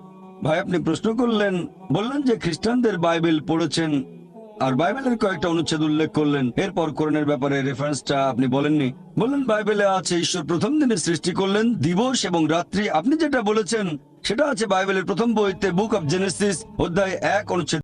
ভাই আপনি প্রশ্ন করলেন, বললেন যে খ্রিস্টানদের বাইবেল পড়েছেন আর বাইবেলের কয়েকটা অনুচ্ছেদ উল্লেখ করলেন, এরপর কোরআনের ব্যাপারে রেফারেন্সটা আপনি বলেননি। বললেন বাইবেলে আছে ঈশ্বর প্রথম দিনে সৃষ্টি করলেন দিবস এবং রাত্রি। আপনি যেটা বলেছেন সেটা আছে বাইবেলের প্রথম বইতে, বুক অফ জেনেসিস অধ্যায় 1 অনুচ্ছেদ